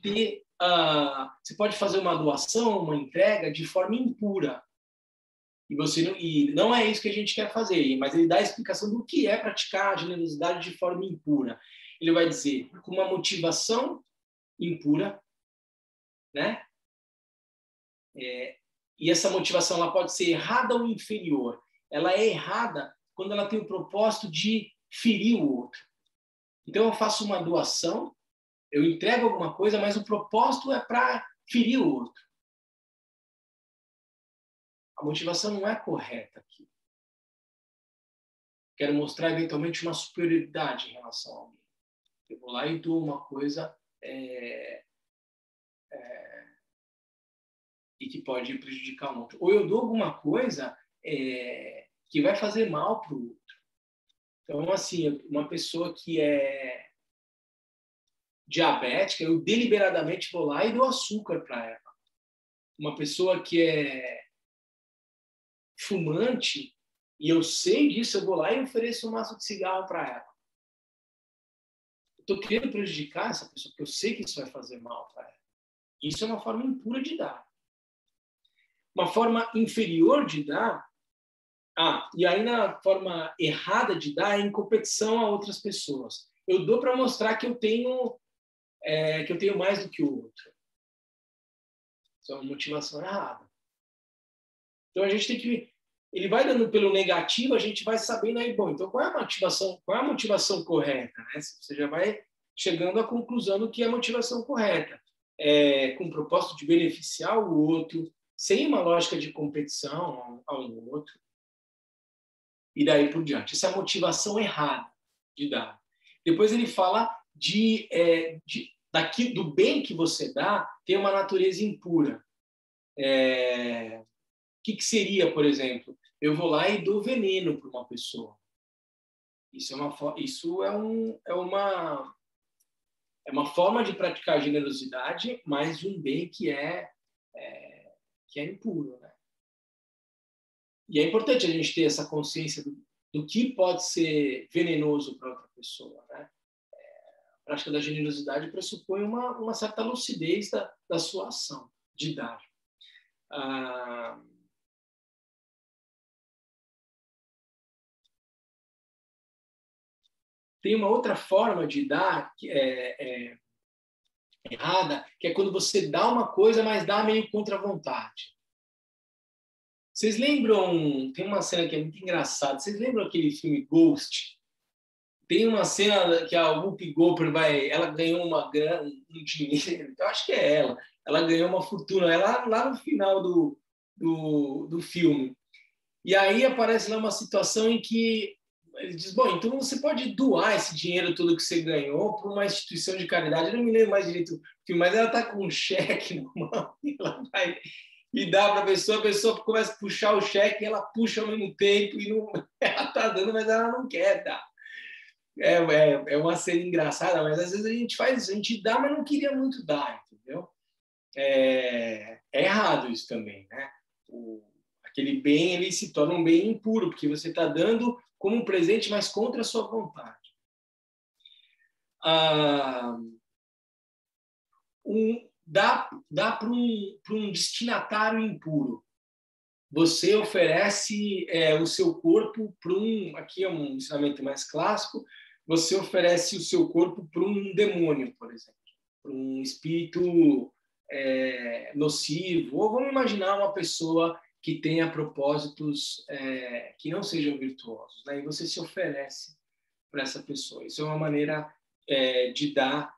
fazer uma doação, uma entrega de forma impura. E não é isso que a gente quer fazer, mas ele dá a explicação do que é praticar a generosidade de forma impura. Ele vai dizer, com uma motivação impura, né? E essa motivação ela pode ser errada ou inferior. Ela é errada quando ela tem o propósito de ferir o outro. Então, eu faço uma doação, eu entrego alguma coisa, mas o propósito é para ferir o outro. A motivação não é correta aqui. Quero mostrar, eventualmente, uma superioridade em relação a alguém. Eu vou lá e dou uma coisa e que pode prejudicar o outro. Ou eu dou alguma coisa que vai fazer mal para o outro. Então, assim, uma pessoa que é diabética, eu deliberadamente vou lá e dou açúcar para ela. Uma pessoa que é fumante, e eu sei disso, eu vou lá e ofereço um maço de cigarro para ela. Estou querendo prejudicar essa pessoa, porque eu sei que isso vai fazer mal para ela. Isso é uma forma impura de dar. Uma forma inferior de dar, e aí na forma errada de dar é em competição a outras pessoas. Eu dou para mostrar que eu tenho mais do que o outro. Isso é uma motivação errada. Então a gente tem que... Ele vai dando pelo negativo, a gente vai sabendo aí, bom, então qual é a motivação correta, né? Você já vai chegando à conclusão do que é a motivação correta, com o propósito de beneficiar o outro, sem uma lógica de competição ao outro, e daí por diante. Essa é a motivação errada de dar. Depois ele fala do bem que você dá tem uma natureza impura. O que seria, por exemplo? Eu vou lá e dou veneno para uma pessoa. Isso é uma forma de praticar generosidade, mas de um bem que é impuro, né? E é importante a gente ter essa consciência do que pode ser venenoso para outra pessoa, né? A prática da generosidade pressupõe uma certa lucidez da sua ação, de dar. Tem uma outra forma de dar que é errada, que é quando você dá uma coisa, mas dá meio contra a vontade. Vocês lembram? Tem uma cena que é muito engraçada. Vocês lembram aquele filme Ghost? Tem uma cena que a Whoopi Goldberg ela ganhou um dinheiro. Eu acho que é ela. Ela ganhou uma fortuna. Lá no final do filme. E aí aparece lá uma situação em que ele diz: bom, então você pode doar esse dinheiro todo que você ganhou para uma instituição de caridade. Eu não me lembro mais direito do filme, mas ela está com um cheque na mão e ela vai e dá para a pessoa começa a puxar o cheque, ela puxa ao mesmo tempo e ela está dando, mas ela não quer dar. É uma cena engraçada, mas às vezes a gente faz isso, a gente dá, mas não queria muito dar, entendeu? É errado isso também, né? Aquele bem, ele se torna um bem impuro, porque você está dando como um presente, mas contra a sua vontade. Dá para um destinatário impuro. Você oferece o seu corpo para aqui é um ensinamento mais clássico, você oferece o seu corpo para um demônio, por exemplo, para um espírito nocivo, ou vamos imaginar uma pessoa que tenha propósitos que não sejam virtuosos, né? E você se oferece para essa pessoa. Isso é uma maneira de dar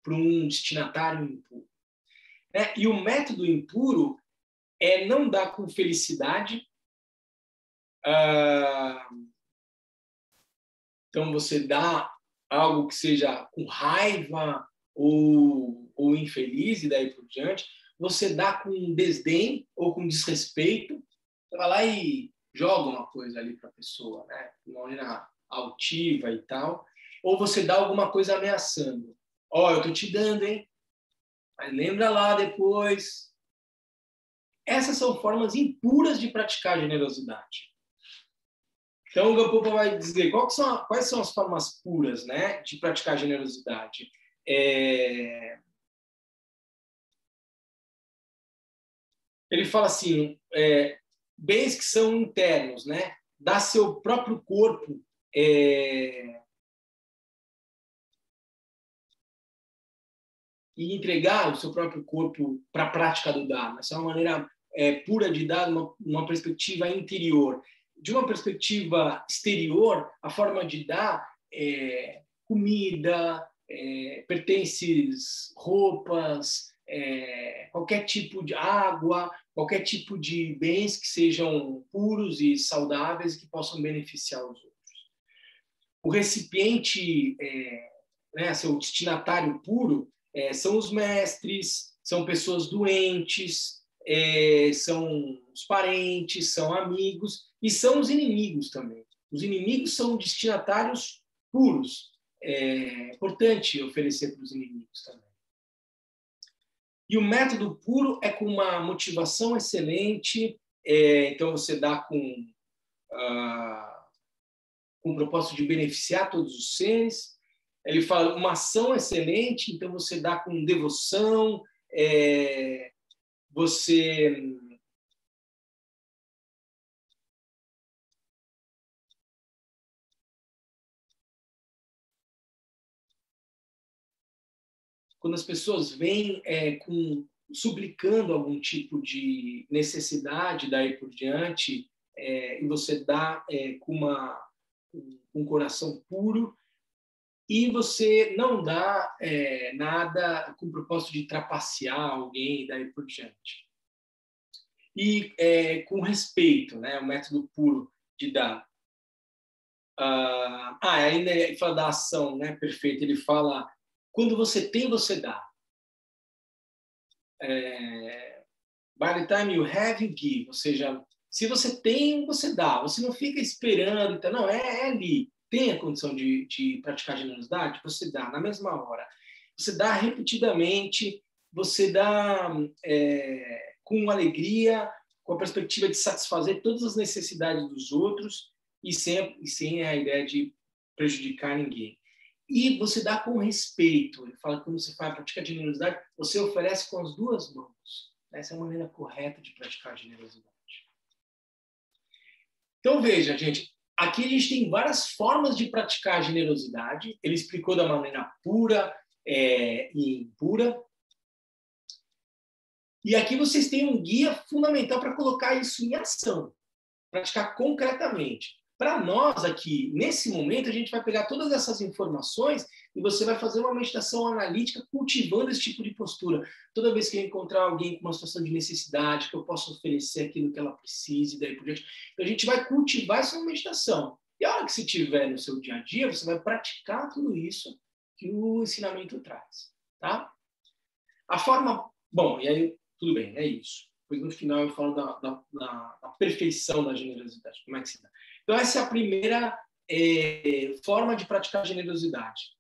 para um destinatário impuro. Né? E o método impuro é não dar com felicidade. Então, você dá algo que seja com raiva ou infeliz, e daí por diante. Você dá com desdém ou com desrespeito. Você vai lá e joga uma coisa ali para a pessoa, né? De uma maneira altiva e tal. Ou você dá alguma coisa ameaçando. Eu estou te dando, hein? Mas lembra lá depois. Essas são formas impuras de praticar generosidade. Então, o Gampopa vai dizer quais são as formas puras, né, de praticar generosidade. Ele fala assim, bens que são internos, né, dar seu próprio corpo e entregar o seu próprio corpo para a prática do dar. Essa é uma maneira pura de dar uma perspectiva interior. De uma perspectiva exterior, a forma de dar é comida, pertences, roupas, qualquer tipo de água, qualquer tipo de bens que sejam puros e saudáveis e que possam beneficiar os outros. O recipiente, seu destinatário puro, são os mestres, são pessoas doentes, são os parentes, são amigos e são os inimigos também. Os inimigos são destinatários puros. É importante oferecer para os inimigos também. E o método puro é com uma motivação excelente, então você dá com o propósito de beneficiar todos os seres. Ele fala uma ação excelente, então você dá com devoção, você quando as pessoas vêm suplicando algum tipo de necessidade daí por diante, e você dá com um coração puro, e você não dá nada com o propósito de trapacear alguém e daí por diante. E com respeito, né? O método puro de dar. Ainda ele fala da ação, né? Perfeito. Ele fala, quando você tem, você dá. By the time you have, you give. Ou seja, se você tem, você dá. Você não fica esperando. Então, não, é ali. Tem a condição de praticar generosidade? Você dá na mesma hora. Você dá repetidamente, você dá com alegria, com a perspectiva de satisfazer todas as necessidades dos outros e sem a ideia de prejudicar ninguém. E você dá com respeito. Ele fala que quando você faz praticar generosidade, você oferece com as duas mãos. Essa é a maneira correta de praticar generosidade. Então, veja, gente, aqui a gente tem várias formas de praticar a generosidade. Ele explicou da maneira pura e impura. E aqui vocês têm um guia fundamental para colocar isso em ação, praticar concretamente. Para nós aqui, nesse momento, a gente vai pegar todas essas informações e você vai fazer uma meditação analítica cultivando esse tipo de postura. Toda vez que eu encontrar alguém com uma situação de necessidade, que eu possa oferecer aquilo que ela precise, daí por diante. Então, a gente vai cultivar essa meditação. E a hora que você tiver no seu dia a dia, você vai praticar tudo isso que o ensinamento traz. Tá? A forma... Bom, e aí, tudo bem, é isso. Depois, no final, eu falo da perfeição da generosidade. Como é que se dá? Então, essa é a primeira forma de praticar generosidade.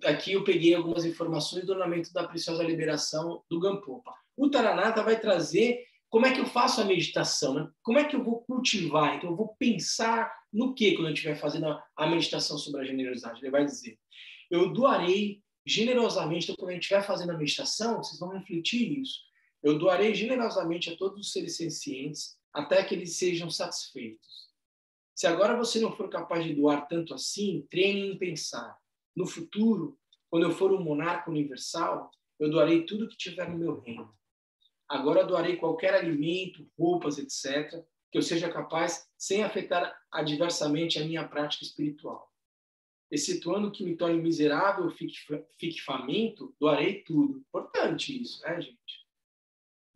Aqui eu peguei algumas informações do ornamento da Preciosa Liberação do Gampopa. O Taranata vai trazer como é que eu faço a meditação, né? Como é que eu vou cultivar. Então, eu vou pensar no que quando eu estiver fazendo a meditação sobre a generosidade. Ele vai dizer, eu doarei generosamente. Então, quando a gente estiver fazendo a meditação, vocês vão refletir isso. Eu doarei generosamente a todos os seres sencientes até que eles sejam satisfeitos. Se agora você não for capaz de doar tanto assim, treine em pensar. No futuro, quando eu for um monarca universal, eu doarei tudo que tiver no meu reino. Agora doarei qualquer alimento, roupas, etc., que eu seja capaz sem afetar adversamente a minha prática espiritual. Excetuando que me torne miserável ou fique faminto, doarei tudo. Importante isso, né, gente?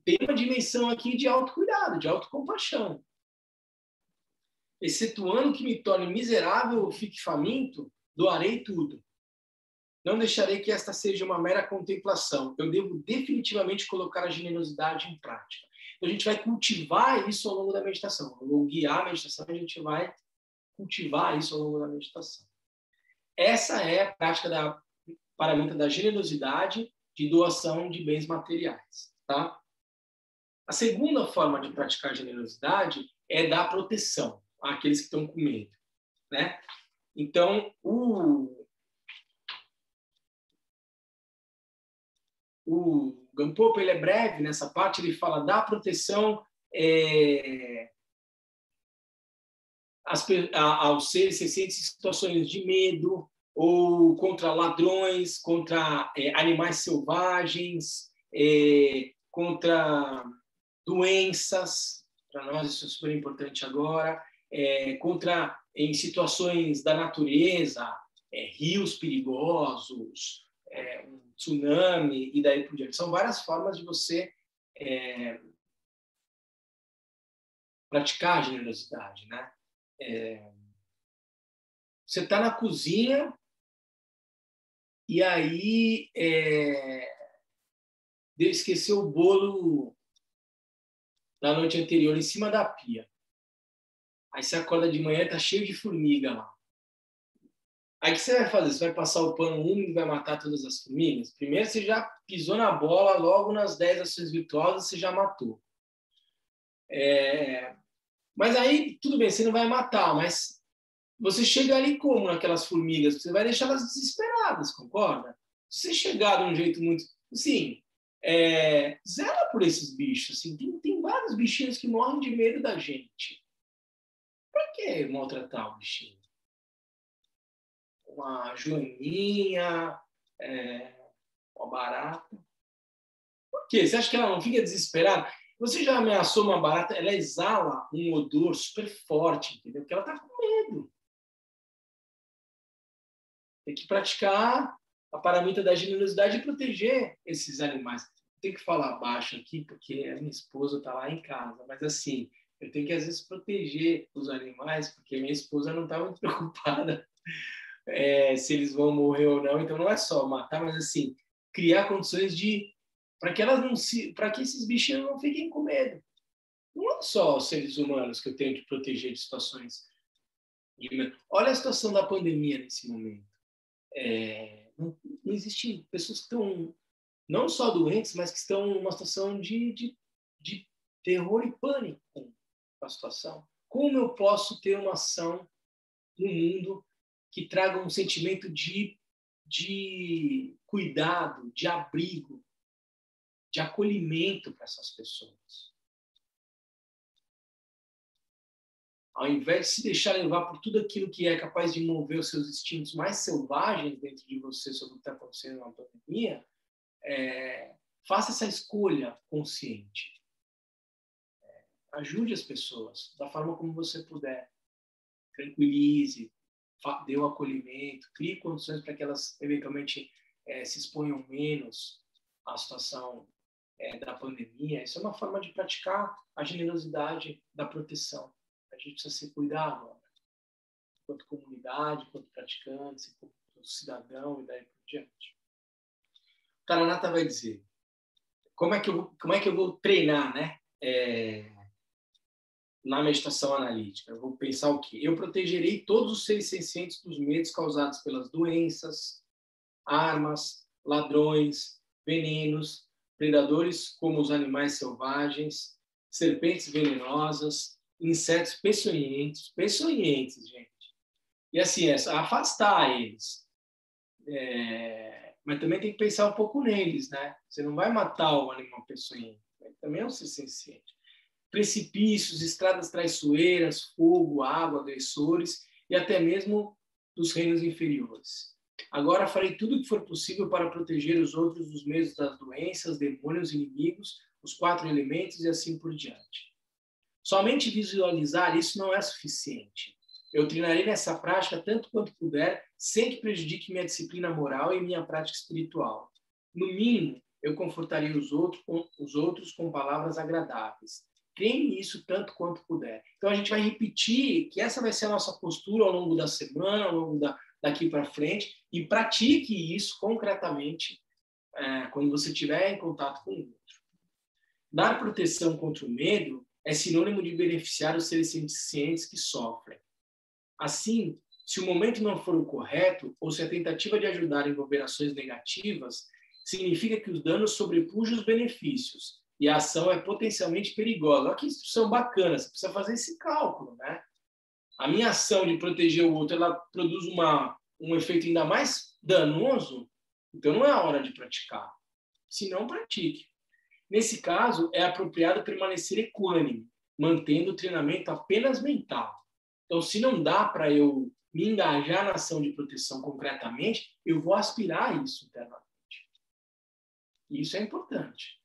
Tem uma dimensão aqui de autocuidado, de autocompaixão. Excetuando que me torne miserável ou fique faminto, doarei tudo. Não deixarei que esta seja uma mera contemplação. Eu devo definitivamente colocar a generosidade em prática. Então, a gente vai cultivar isso ao longo da meditação. Eu vou guiar a meditação, a gente vai cultivar isso ao longo da meditação. Essa é a prática da paramita da generosidade de doação de bens materiais. Tá? A segunda forma de praticar a generosidade é dar proteção àqueles que estão com medo, né? Então, o Gampopa, ele é breve nessa parte, ele fala da proteção aos seres sencientes em situações de medo, ou contra ladrões, contra animais selvagens, contra doenças, para nós isso é super importante agora, em situações da natureza, rios perigosos, um tsunami e daí por diante. São várias formas de você praticar a generosidade, né? Você está na cozinha e aí esqueceu o bolo da noite anterior em cima da pia. Aí você acorda de manhã e está cheio de formiga lá. Aí o que você vai fazer? Você vai passar o pano úmido e vai matar todas as formigas? Primeiro você já pisou na bola, logo nas 10 ações virtuosas você já matou. Mas aí, tudo bem, você não vai matar, mas você chega ali como naquelas formigas? Você vai deixar elas desesperadas, concorda? Se você chegar de um jeito muito... Assim, zela por esses bichos. Assim, tem vários bichinhos que morrem de medo da gente. Pra que maltratar o bichinho? Uma joaninha, uma barata. Por quê? Você acha que ela não fica desesperada? Você já ameaçou uma barata, ela exala um odor super forte, entendeu? Porque ela está com medo. Tem que praticar a paramita da generosidade e proteger esses animais. Tenho que falar baixo aqui, porque a minha esposa está lá em casa. Mas, assim, eu tenho que, às vezes, proteger os animais, porque minha esposa não está muito preocupada se eles vão morrer ou não. Então, não é só matar, mas, assim, criar condições para que elas não para que esses bichinhos não fiquem com medo. Não é só os seres humanos que eu tenho que proteger de situações de medo. Olha a situação da pandemia nesse momento. Não existe pessoas que estão não só doentes, mas que estão numa situação de terror e pânico com a situação. Como eu posso ter uma ação no mundo que traga um sentimento de cuidado, de abrigo, de acolhimento para essas pessoas? Ao invés de se deixar levar por tudo aquilo que é capaz de mover os seus instintos mais selvagens dentro de você sobre o que está acontecendo na pandemia, faça essa escolha consciente. Ajude as pessoas da forma como você puder. Tranquilize, dê o acolhimento, crie condições para que elas, eventualmente, se exponham menos à situação da pandemia. Isso é uma forma de praticar a generosidade da proteção. A gente precisa se cuidar agora, enquanto comunidade, enquanto praticante, enquanto cidadão e daí por diante. O Taranata vai dizer, como é que eu vou treinar, né? Na meditação analítica. Eu vou pensar o quê? Eu protegerei todos os seres sencientes dos medos causados pelas doenças, armas, ladrões, venenos, predadores como os animais selvagens, serpentes venenosas, insetos peçonhentos, gente. E assim, afastar eles. Mas também tem que pensar um pouco neles, né? Você não vai matar o animal peçonhento, também é um ser senciente. Precipícios, estradas traiçoeiras, fogo, água, agressores e até mesmo dos reinos inferiores. Agora farei tudo o que for possível para proteger os outros dos medos das doenças, demônios, inimigos, os 4 elementos e assim por diante. Somente visualizar isso não é suficiente. Eu treinarei nessa prática tanto quanto puder, sem que prejudique minha disciplina moral e minha prática espiritual. No mínimo, eu confortarei os outros com palavras agradáveis. Treine nisso tanto quanto puder. Então, a gente vai repetir que essa vai ser a nossa postura ao longo da semana, ao longo daqui para frente, e pratique isso concretamente quando você estiver em contato com o outro. Dar proteção contra o medo é sinônimo de beneficiar os seres sencientes que sofrem. Assim, se o momento não for o correto, ou se a tentativa de ajudar envolver ações negativas, significa que os danos sobrepujam os benefícios e a ação é potencialmente perigosa. Olha que instrução bacana, você precisa fazer esse cálculo, né? A minha ação de proteger o outro, ela produz um efeito ainda mais danoso, então não é a hora de praticar. Se não, pratique. Nesse caso, é apropriado permanecer equânime, mantendo o treinamento apenas mental. Então, se não dá para eu me engajar na ação de proteção concretamente, eu vou aspirar isso internamente. E isso é importante.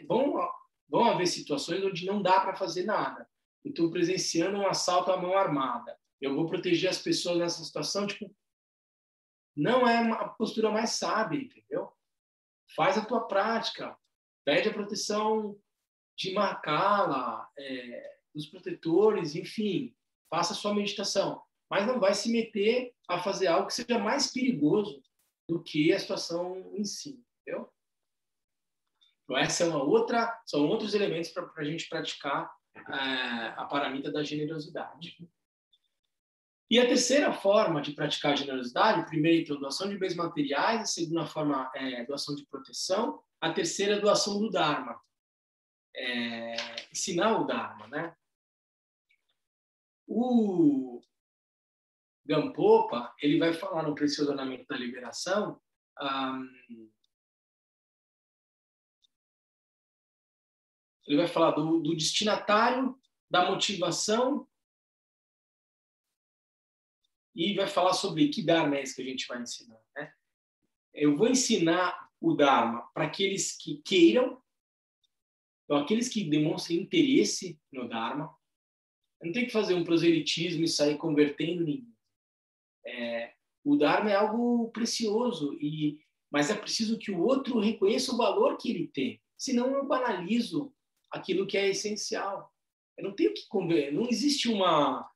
Vão haver situações onde não dá para fazer nada. Eu estou presenciando um assalto à mão armada. Eu vou proteger as pessoas nessa situação, não é a postura mais sábia, entendeu? Faz a tua prática. Pede a proteção de Mahakala, dos protetores, enfim, faça a sua meditação. Mas não vai se meter a fazer algo que seja mais perigoso do que a situação em si, entendeu? Então, são outros elementos para a gente praticar a paramita da generosidade. E a terceira forma de praticar a generosidade, primeiro, então, doação de bens materiais, a segunda forma é doação de proteção, a terceira é doação do Dharma. Ensinar o Dharma, né? O Gampopa, ele vai falar no Precioso Ornamento da Liberação, ele vai falar do destinatário, da motivação, e vai falar sobre que Dharma é esse que a gente vai ensinar, né? Eu vou ensinar o Dharma para aqueles que queiram, então aqueles que demonstrem interesse no Dharma. Eu não tenho que fazer um proselitismo e sair convertendo ninguém. O Dharma é algo precioso, mas é preciso que o outro reconheça o valor que ele tem. Senão eu banalizo aquilo que é essencial. Eu não tenho que conver, não existe uma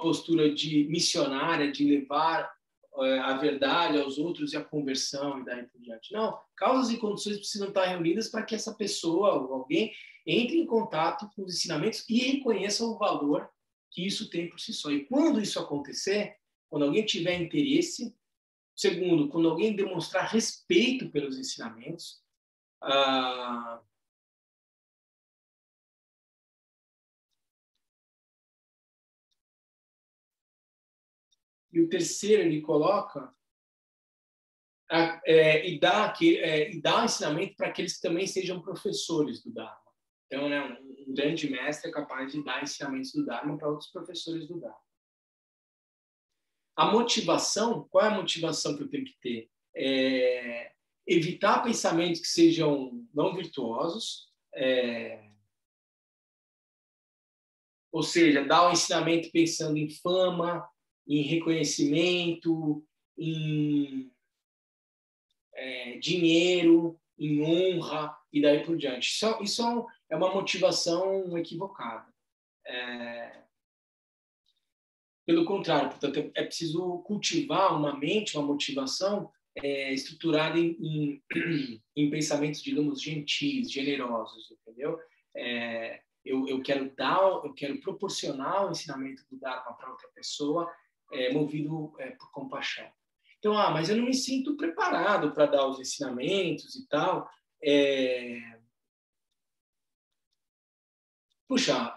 postura de missionária, de levar a verdade aos outros e a conversão e daí por diante. Não, causas e condições precisam estar reunidas para que essa pessoa ou alguém entre em contato com os ensinamentos e reconheça o valor que isso tem por si só. E quando isso acontecer, quando alguém tiver interesse, segundo, quando alguém demonstrar respeito pelos ensinamentos, e o terceiro ele coloca e dá ensinamento para aqueles que também sejam professores do Dharma. Então, né, um grande mestre é capaz de dar ensinamentos do Dharma para outros professores do Dharma. A motivação, qual é a motivação que eu tenho que ter? Evitar pensamentos que sejam não virtuosos, ou seja, dar o ensinamento pensando em fama, em reconhecimento, em dinheiro, em honra e daí por diante. Isso é uma motivação equivocada. Pelo contrário, portanto, é preciso cultivar uma mente, uma motivação estruturada em pensamentos, digamos, gentis, generosos, entendeu? Eu quero proporcionar o ensinamento do Dharma para outra pessoa, movido por compaixão. Então, mas eu não me sinto preparado para dar os ensinamentos e tal. Puxa,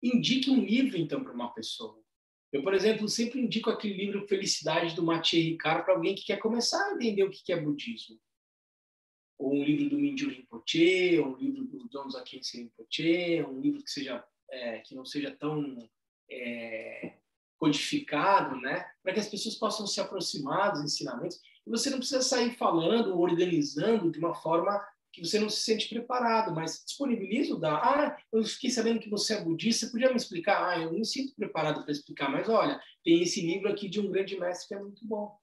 indique um livro, então, para uma pessoa. Eu, por exemplo, sempre indico aquele livro Felicidade, do Maciej Ricard, para alguém que quer começar a entender o que é budismo. Ou um livro do Mingyur Rinpoche, ou um livro do Donzo Khyentse Rinpoche, um livro que não seja tão codificado, né? Para que as pessoas possam se aproximar dos ensinamentos. E você não precisa sair falando, organizando de uma forma que você não se sente preparado, mas disponibiliza o Dharma. Eu fiquei sabendo que você é budista, você podia me explicar? Eu não me sinto preparado para explicar, mas olha, tem esse livro aqui de um grande mestre que é muito bom.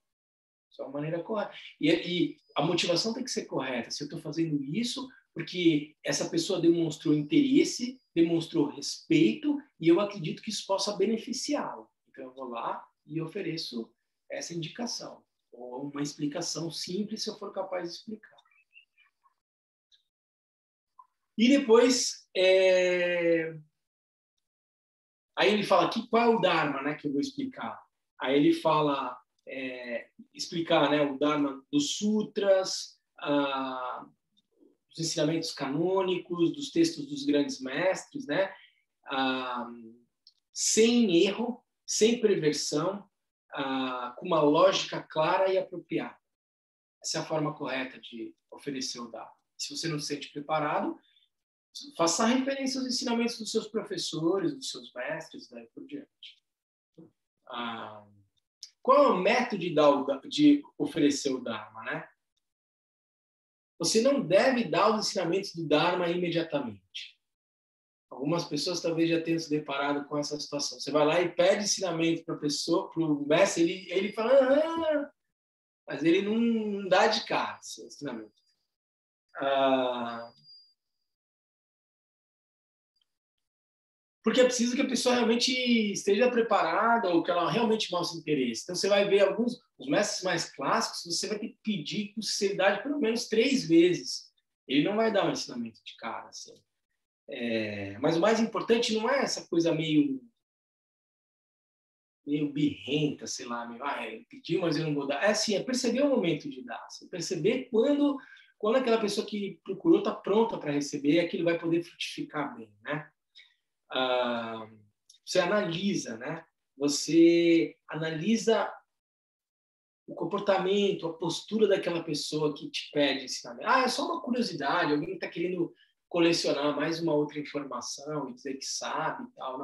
Isso é uma maneira correta. E a motivação tem que ser correta. Se eu estou fazendo isso porque essa pessoa demonstrou interesse, demonstrou respeito, e eu acredito que isso possa beneficiá-la. Então, eu vou lá e ofereço essa indicação, ou uma explicação simples, se eu for capaz de explicar. E depois, aí ele fala aqui qual é o Dharma, né, que eu vou explicar. Aí ele fala, explicar, né, o Dharma dos sutras, dos ensinamentos canônicos, dos textos dos grandes mestres, né, sem erro, sem perversão, com uma lógica clara e apropriada. Essa é a forma correta de oferecer o Dharma. Se você não se sente preparado, faça referência aos ensinamentos dos seus professores, dos seus mestres, daí por diante. Qual é o método de oferecer o Dharma, né? Você não deve dar os ensinamentos do Dharma imediatamente. Algumas pessoas talvez já tenham se deparado com essa situação. Você vai lá e pede ensinamento para a pessoa, para o mestre, ele fala, mas ele não dá de cara esse ensinamento. Porque é preciso que a pessoa realmente esteja preparada ou que ela realmente mostre interesse. Então, você vai ver os mestres mais clássicos, você vai ter que pedir com sinceridade pelo menos 3 vezes. Ele não vai dar um ensinamento de cara, assim. Mas o mais importante não é essa coisa meio birrenta, sei lá, eu pedi, mas eu não vou dar. É perceber o momento de dar. Assim, perceber quando aquela pessoa que procurou está pronta para receber, aquilo vai poder frutificar bem, né? Você analisa, né? Você analisa o comportamento, a postura daquela pessoa que te pede ensinamento. É só uma curiosidade, alguém está querendo colecionar mais uma outra informação e dizer que sabe e tal.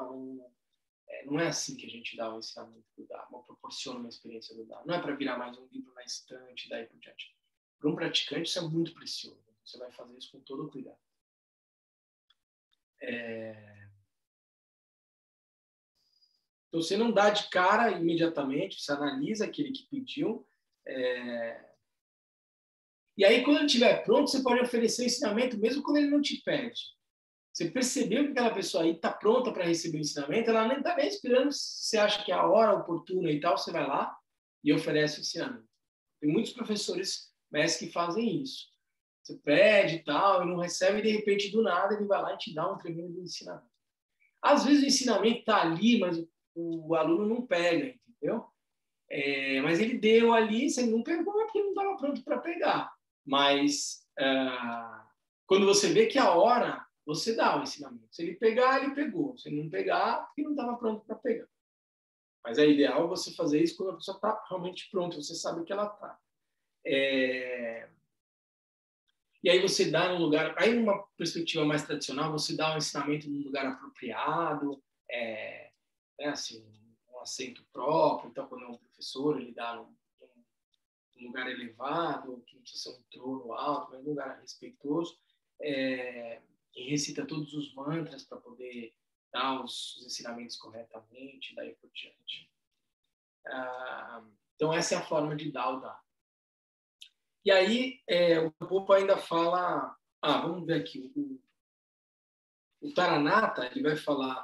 Não é assim que a gente dá o ensinamento do Dharma, proporciona uma experiência do Dharma. Não é para virar mais um livro na estante e daí por diante. Para um praticante, isso é muito precioso. Você vai fazer isso com todo o cuidado. Então, você não dá de cara imediatamente, você analisa aquele que pediu. E aí, quando ele estiver pronto, você pode oferecer ensinamento, mesmo quando ele não te pede. Você percebeu que aquela pessoa aí está pronta para receber o ensinamento, ela nem está nem esperando, você acha que é a hora oportuna e tal, você vai lá e oferece o ensinamento. Tem muitos professores, mestres, que fazem isso. Você pede e tal, e não recebe, e de repente, do nada, ele vai lá e te dá um tremendo ensinamento. Às vezes o ensinamento está ali, mas o aluno não pega, entendeu? Mas ele deu ali, você não pegou porque ele não estava pronto para pegar. Mas quando você vê que a hora, você dá o ensinamento. Se ele pegar, ele pegou. Se ele não pegar, porque não estava pronto para pegar. Mas é ideal você fazer isso quando a pessoa está realmente pronta, você sabe que ela está. E aí você dá num lugar... Aí, numa perspectiva mais tradicional, você dá um ensinamento num lugar apropriado, né, assim, um assento próprio. Então, quando é um professor, ele dá num lugar elevado, que não precisa ser um trono alto, mas um lugar respeitoso, e recita todos os mantras para poder dar os ensinamentos corretamente, daí por diante. Então, essa é a forma de dar o Dharma. E aí, o Popa ainda fala... vamos ver aqui. O Taranata, ele vai falar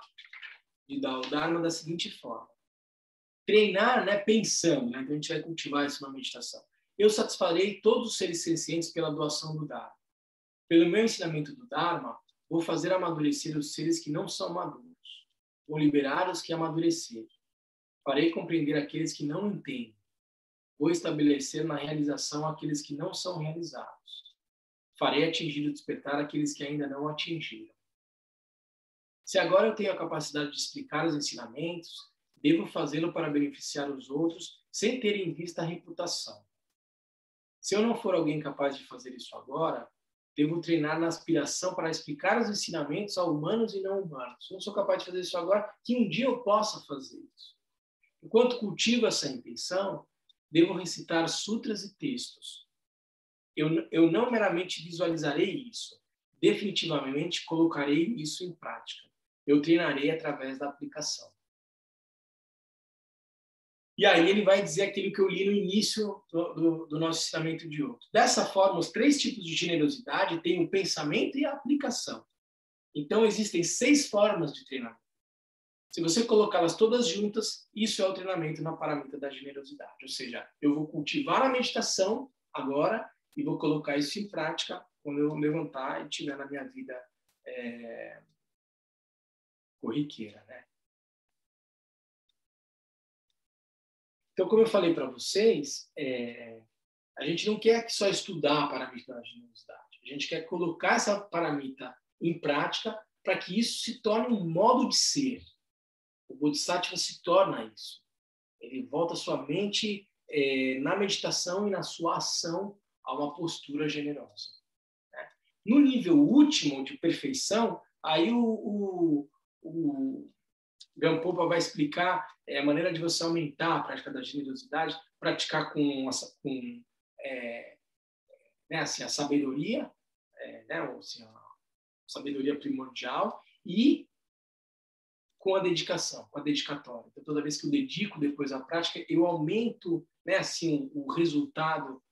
de dar o Dharma da seguinte forma. Treinar, né, pensando, né? Então a gente vai cultivar isso na meditação. Eu satisfarei todos os seres sencientes pela doação do Dharma. Pelo meu ensinamento do Dharma, vou fazer amadurecer os seres que não são maduros. Vou liberar os que amadureceram. Farei compreender aqueles que não entendem. Vou estabelecer na realização aqueles que não são realizados. Farei atingir o despertar aqueles que ainda não atingiram. Se agora eu tenho a capacidade de explicar os ensinamentos, devo fazê-lo para beneficiar os outros sem ter em vista a reputação. Se eu não for alguém capaz de fazer isso agora, devo treinar na aspiração para explicar os ensinamentos a humanos e não humanos. Se eu não sou capaz de fazer isso agora, que um dia eu possa fazer isso. Enquanto cultivo essa intenção, devo recitar sutras e textos. Eu não meramente visualizarei isso, definitivamente colocarei isso em prática. Eu treinarei através da aplicação. E aí ele vai dizer aquilo que eu li no início do nosso ensinamento de hoje. Dessa forma, os 3 tipos de generosidade têm o pensamento e a aplicação. Então, existem 6 formas de treinamento. Se você colocá-las todas juntas, isso é o treinamento na paramita da generosidade. Ou seja, eu vou cultivar a meditação agora e vou colocar isso em prática quando eu levantar e estiver na minha vida corriqueira, né? Então, como eu falei para vocês, a gente não quer só estudar a paramita da generosidade. A gente quer colocar essa paramita em prática para que isso se torne um modo de ser. O Bodhisattva se torna isso. Ele volta sua mente na meditação e na sua ação a uma postura generosa. Né? No nível último de perfeição, aí o Gampopa vai explicar a maneira de você aumentar a prática da generosidade, praticar com né, assim, a sabedoria, né, assim, a sabedoria primordial e com a dedicação, com a dedicatória. Então, toda vez que eu dedico depois à prática, eu aumento, né, assim, o resultado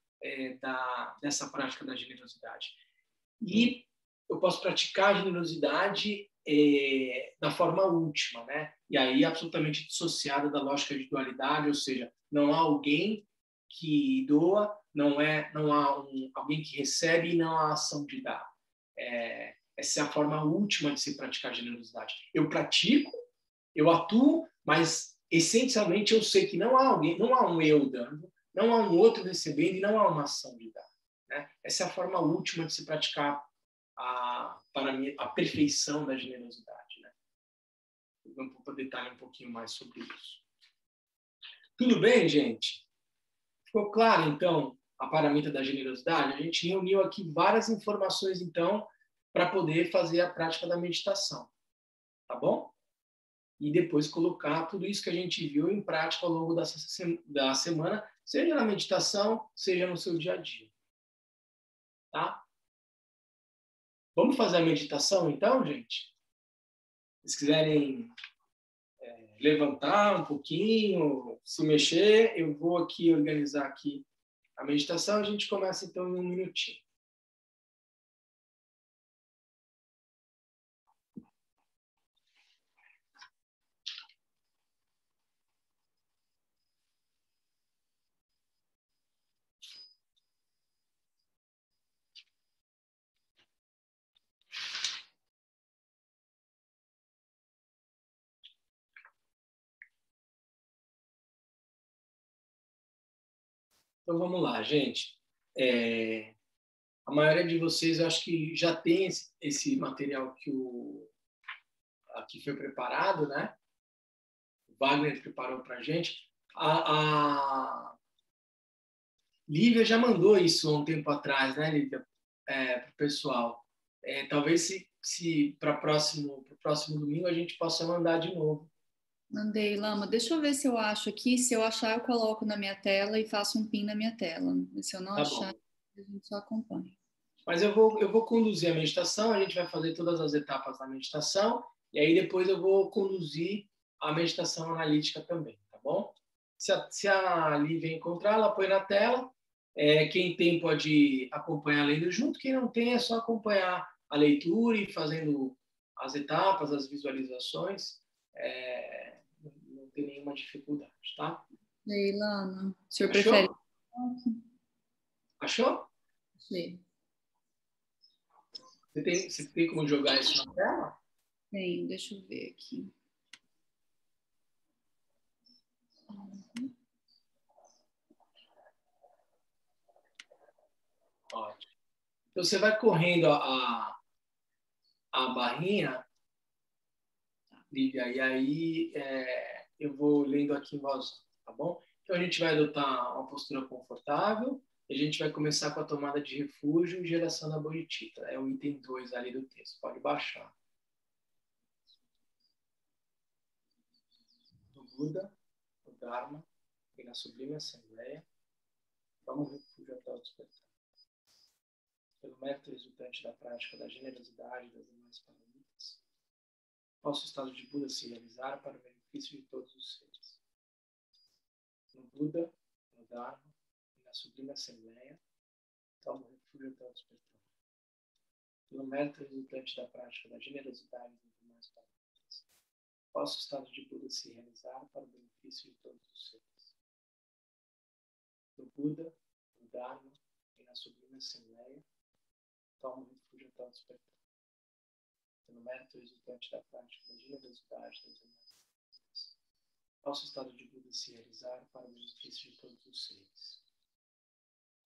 dessa prática da generosidade. E eu posso praticar a generosidade da forma última, né? E aí absolutamente dissociada da lógica de dualidade, ou seja, não há alguém que doa, não há alguém que recebe e não há ação de dar. Essa é a forma última de se praticar a generosidade. Eu pratico, eu atuo, mas essencialmente eu sei que não há alguém, não há um eu dando, não há um outro recebendo e não há uma ação de dar. Né? Essa é a forma última de se praticar para mim, a perfeição da generosidade. Né? Vamos detalhar um pouquinho mais sobre isso. Tudo bem, gente? Ficou claro, então, a paramita da generosidade? A gente reuniu aqui várias informações, então, para poder fazer a prática da meditação. Tá bom? E depois colocar tudo isso que a gente viu em prática ao longo da semana, seja na meditação, seja no seu dia a dia. Tá? Vamos fazer a meditação, então, gente? Se quiserem levantar um pouquinho, se mexer, eu vou aqui organizar aqui a meditação. A gente começa então em um minutinho. Então vamos lá, gente. A maioria de vocês, eu acho que já tem esse material que aqui foi preparado, né? O Wagner preparou para a gente. A Lívia já mandou isso há um tempo atrás, né, Lívia? Para o pessoal. Talvez se para o próximo domingo a gente possa mandar de novo. Mandei, Lama. Deixa eu ver se eu acho aqui. Se eu achar, eu coloco na minha tela e faço um pin na minha tela. E se eu não achar, a gente só acompanha. Mas eu vou conduzir a meditação, a gente vai fazer todas as etapas da meditação, e aí depois eu vou conduzir a meditação analítica também, tá bom? Se a Lívia encontrar, ela põe na tela. Quem tem pode acompanhar lendo junto, quem não tem é só acompanhar a leitura e fazendo as etapas, as visualizações. Não tem nenhuma dificuldade, tá? E aí, Lama, o senhor Achou? prefere? Achou? Sim. Você tem como jogar isso na tela? Tem, deixa eu ver aqui. Ótimo. Então você vai correndo a barrinha, Lívia, e aí eu vou lendo aqui em voz alta, tá bom? Então a gente vai adotar uma postura confortável e a gente vai começar com a tomada de refúgio e geração da bodhicitta. É o item 2 ali do texto, pode baixar. No Buda, no Dharma e na Sublime Assembleia, vamos refúgio até o despertar. Pelo mérito resultante da prática da generosidade das demais paramitas, posso o estado de Buda se realizar para o benefício de todos os seres. No Buda, no Dharma e na Sublime Assembleia, tomo refúgio até o despertar. Pelo mérito resultante da prática da generosidade das demais paramitas, posso o estado de Buda se realizar para o benefício de todos os seres. No Buda, no Dharma e na Sublime Assembleia, tomo refúgio até o despertar. Pelo mérito resultante da prática da generosidade das demais paramitas, posso o estado de Buda se realizar para o benefício de todos os seres.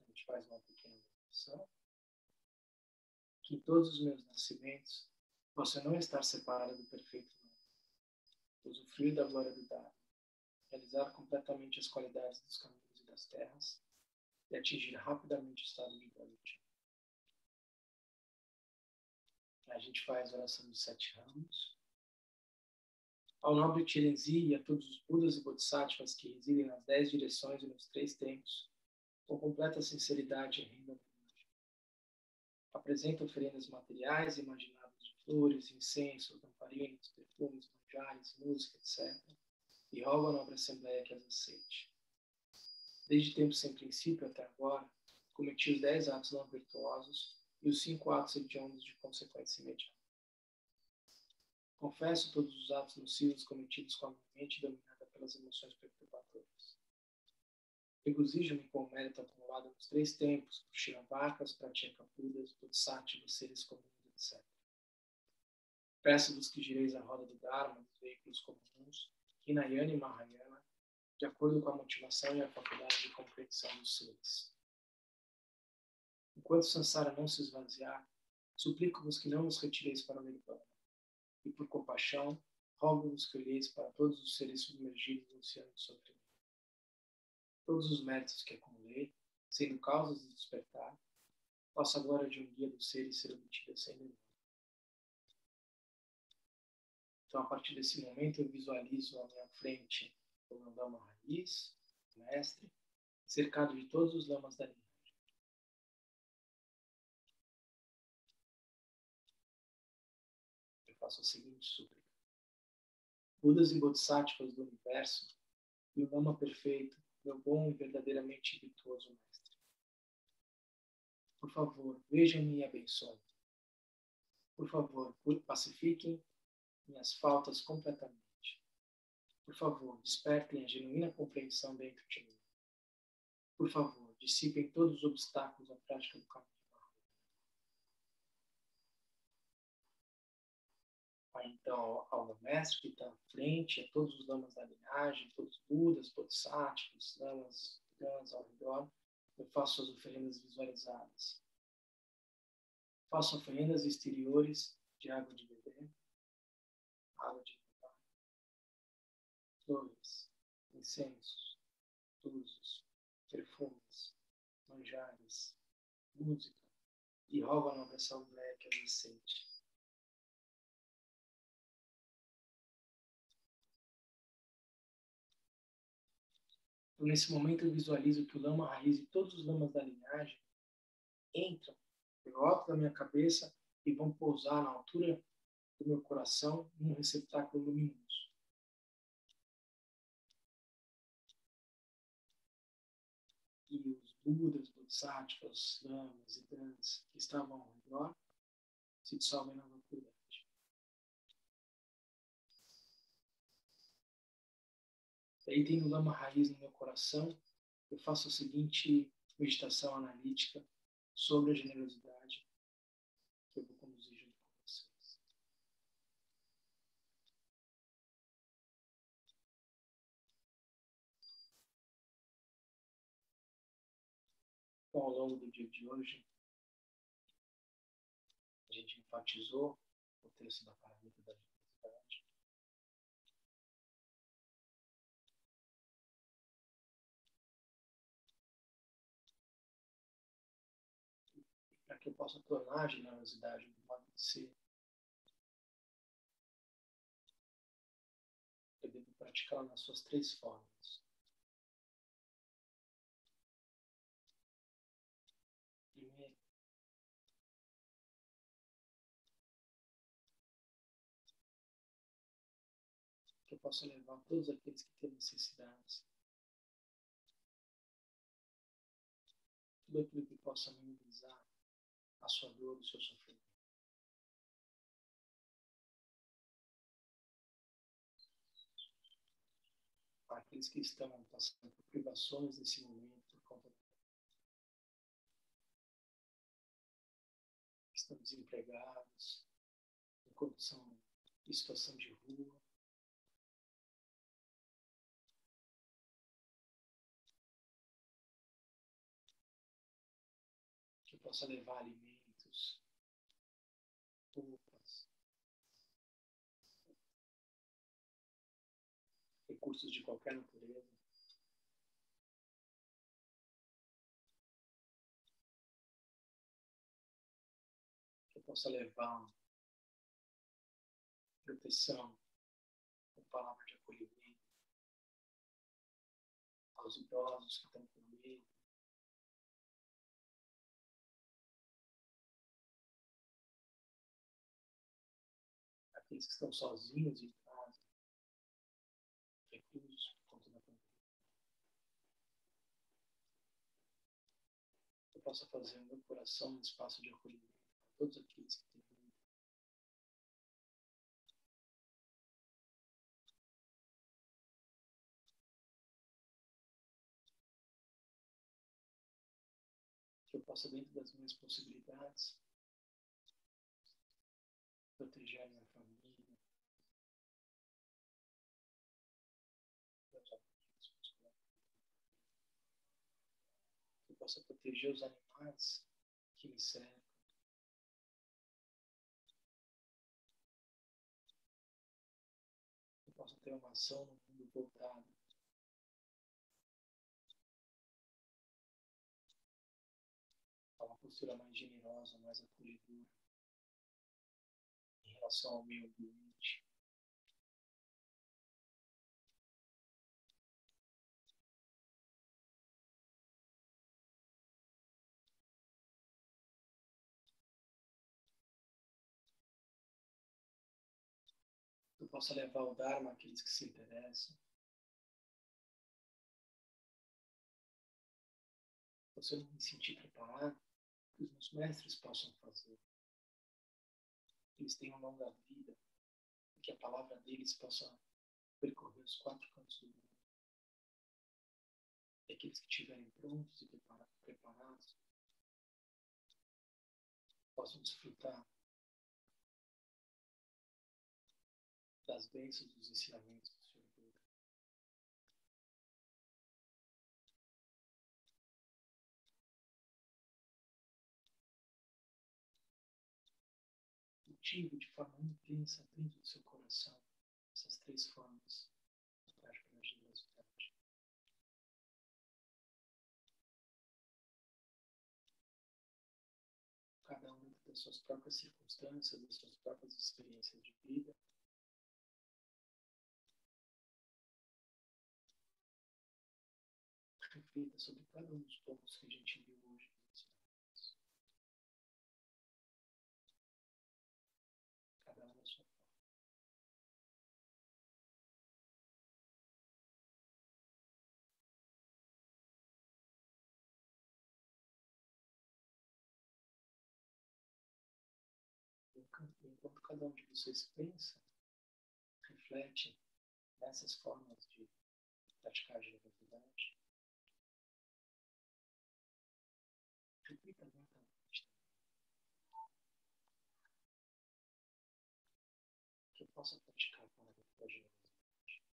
A gente faz uma pequena meditação. Que em todos os meus nascimentos possa não estar separado do perfeito nome, usufruir da glória do Dharma, realizar completamente as qualidades dos caminhos e das terras e atingir rapidamente o estado de Bodhicitta. A gente faz a oração dos 7 ramos. Ao nobre Chirenzi e a todos os Budas e Bodhisattvas que residem nas 10 direções e nos 3 tempos, com completa sinceridade e renda, apresenta oferendas materiais imaginadas de flores, incensos, lamparinas, perfumes, manjares, música, etc. E rogo à nobre Assembleia que as aceite. Desde tempo sem princípio até agora, cometi os 10 atos não virtuosos e os 5 atos hediondos de consequência imediata. Confesso todos os atos nocivos cometidos com a minha mente dominada pelas emoções perturbadoras. Regozijo-me com o mérito acumulado nos 3 tempos, por Shiravakas, Pratyekabudas, Bodhisattvas, seres comuns, etc. Peço-vos que gireis a roda do Dharma, dos veículos comuns, Hinayana e Mahayana, de acordo com a motivação e a faculdade de compreensão dos seres. Enquanto Sansara não se esvaziar, suplico-vos que não nos retireis para o Nirvana. E por compaixão, rogo-vos que olheis para todos os seres submergidos no oceano de sofrimento. Todos os méritos que acumulei, sendo causas de despertar, possa a glória de um guia dos seres ser obtida sem demora. Então, a partir desse momento, eu visualizo à minha frente o meu Lama Raiz, o mestre, cercado de todos os lamas da linhagem. Eu faço a seguinte súplica. Budas e Bodhisattvas do universo, e o Lama perfeito, meu bom e verdadeiramente virtuoso mestre. Por favor, vejam-me e abençoem. Por favor, pacifiquem minhas faltas completamente. Por favor, despertem a genuína compreensão dentro de mim. Por favor, dissipem todos os obstáculos à prática do caminho. Então, ao meu mestre que está à frente, a todos os lamas da linhagem, todos os Budas, Bodhisattvas, lamas ao redor, eu faço as oferendas visualizadas. Faço oferendas exteriores de água de beber, água de beber, flores, incensos, luzes, perfumes, manjares, música, e rogo a nobre assembleia que eu me sente. Então, nesse momento, eu visualizo que o lama raiz e todos os lamas da linhagem entram pelo alto da minha cabeça e vão pousar na altura do meu coração num receptáculo luminoso. E os Budas, Bodhisattvas, lamas e danas que estavam ao redor se dissolvem na vacuidade. Aí tem o lama raiz no meu coração. Eu faço a seguinte meditação analítica sobre a generosidade que eu vou conduzir junto com vocês. Então, ao longo do dia de hoje, a gente enfatizou o texto da paramita da generosidade. Para que eu possa tornar a generosidade um modo de ser, eu devo praticá-la nas suas 3 formas. Primeiro, que eu possa levar todos aqueles que têm necessidades, tudo aquilo que possa minimizar a sua dor, o seu sofrimento. Para aqueles que estão passando por privações nesse momento, por conta que estão desempregados, em condição de situação de rua, que possa levar alimentos, roupas, recursos de qualquer natureza, que possa levar proteção, com palavra de acolhimento aos idosos que estão com medo, aqueles que estão sozinhos em casa, reclusos por conta da pandemia. Eu possa fazer o meu coração um espaço de acolhimento para todos aqueles que têm medo. Que eu possa, dentro das minhas possibilidades, proteger a minha família, meus amigos, que eu possa proteger os animais que me cercam, que eu possa ter uma ação no mundo voltada a uma postura mais generosa, mais acolhedora em relação ao meio ambiente. Eu possa levar o Dharma àqueles que se interessam. Se eu não me sentir preparado, que os meus mestres possam fazer. Que eles tenham longa vida. E que a palavra deles possa percorrer os 4 cantos do mundo. E aqueles que estiverem prontos e preparados possam desfrutar das bênçãos dos ensinamentos do Senhor Buda. Cultive de forma intensa dentro do seu coração essas 3 formas da prática da generosidade. Cada uma das suas próprias circunstâncias, das suas próprias experiências de vida. Reflita sobre cada um dos pontos que a gente viu hoje. Cada um da sua forma. Enquanto cada um de vocês pensa, reflete nessas formas de praticar a generosidade, repita mentalmente que eu possa praticar com a generosidade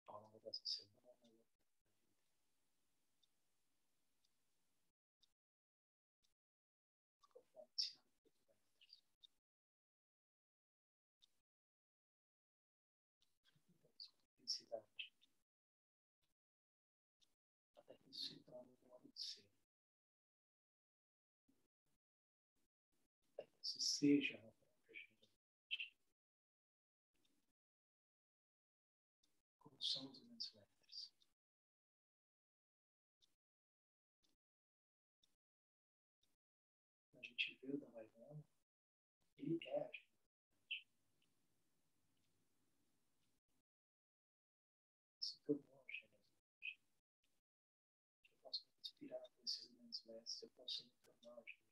ao longo dessa semana. Conforme ensinado pelos mestres. Repita isso com intensidade, até que isso se torne um modo de ser. Até que isso seja a própria generosidade. Como são os grandes mestres. A gente vê o Dalai Lama, ele é a generosidade. Se tornou a generosidade. Eu posso me inspirar nesses grandes mestres, eu posso me tornar a generosidade.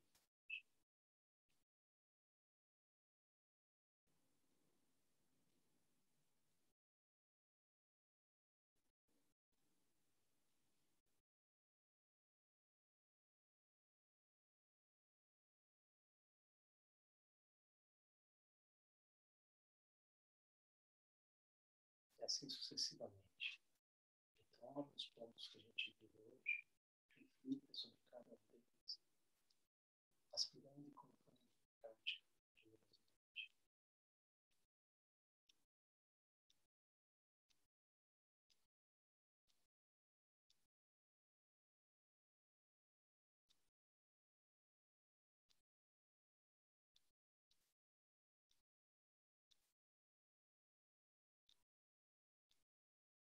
E assim sucessivamente. Retome os pontos que a gente viu hoje, reflita sobre cada um deles, aspirando e colocando em prática a generosidade.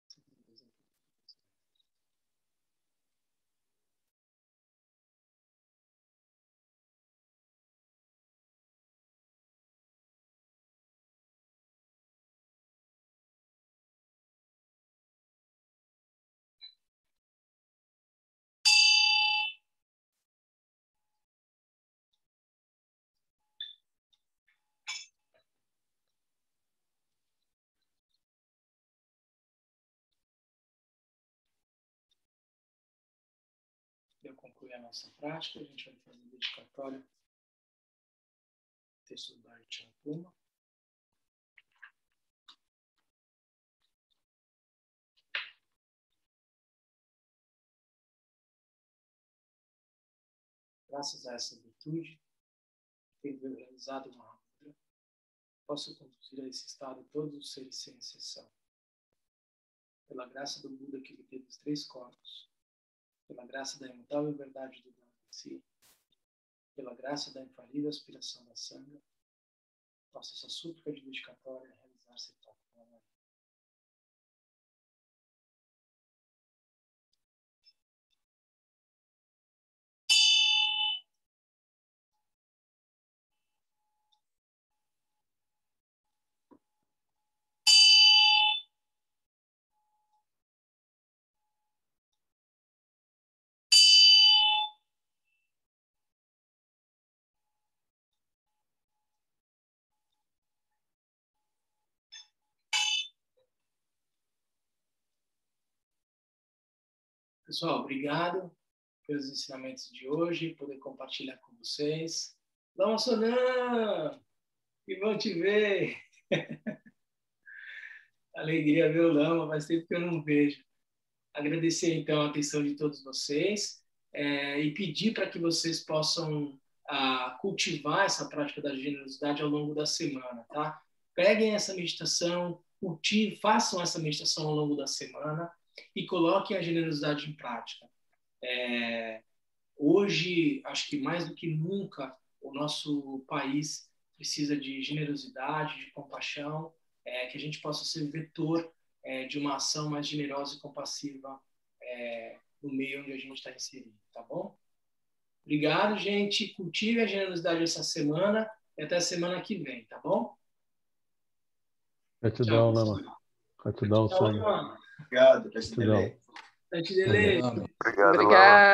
Seguindo o exemplo dos mestres. Eu concluí a nossa prática, a gente vai fazer a dedicatória. Texto do Bhakti Champuma. Graças a essa virtude, tendo realizado uma mudra, posso conduzir a esse estado todos os seres sem exceção. Pela graça do Buda que lhe teve os 3 corpos, pela graça da imutável verdade do Dhamma em si, pela graça da infalível aspiração da Sangha, possa essa súplica de dedicatória realizar-se tal como Pessoal, obrigado pelos ensinamentos de hoje, poder compartilhar com vocês. Lama Sonan, que bom te ver. Alegria ver o Lama, faz tempo que eu não vejo. Agradecer, então, a atenção de todos vocês e pedir para que vocês possam cultivar essa prática da generosidade ao longo da semana, tá? Peguem essa meditação, cultivem, façam essa meditação ao longo da semana e coloquem a generosidade em prática. Hoje, acho que mais do que nunca, o nosso país precisa de generosidade, de compaixão, que a gente possa ser vetor de uma ação mais generosa e compassiva no meio onde a gente está inserido, tá bom? Obrigado, gente. Cultive a generosidade essa semana e até a semana que vem, tá bom? Gratidão, Lama. Gratidão, Sônia. Lama. Obrigado, Tati Delei. Tati Delei. Obrigado, Lama. Obrigada.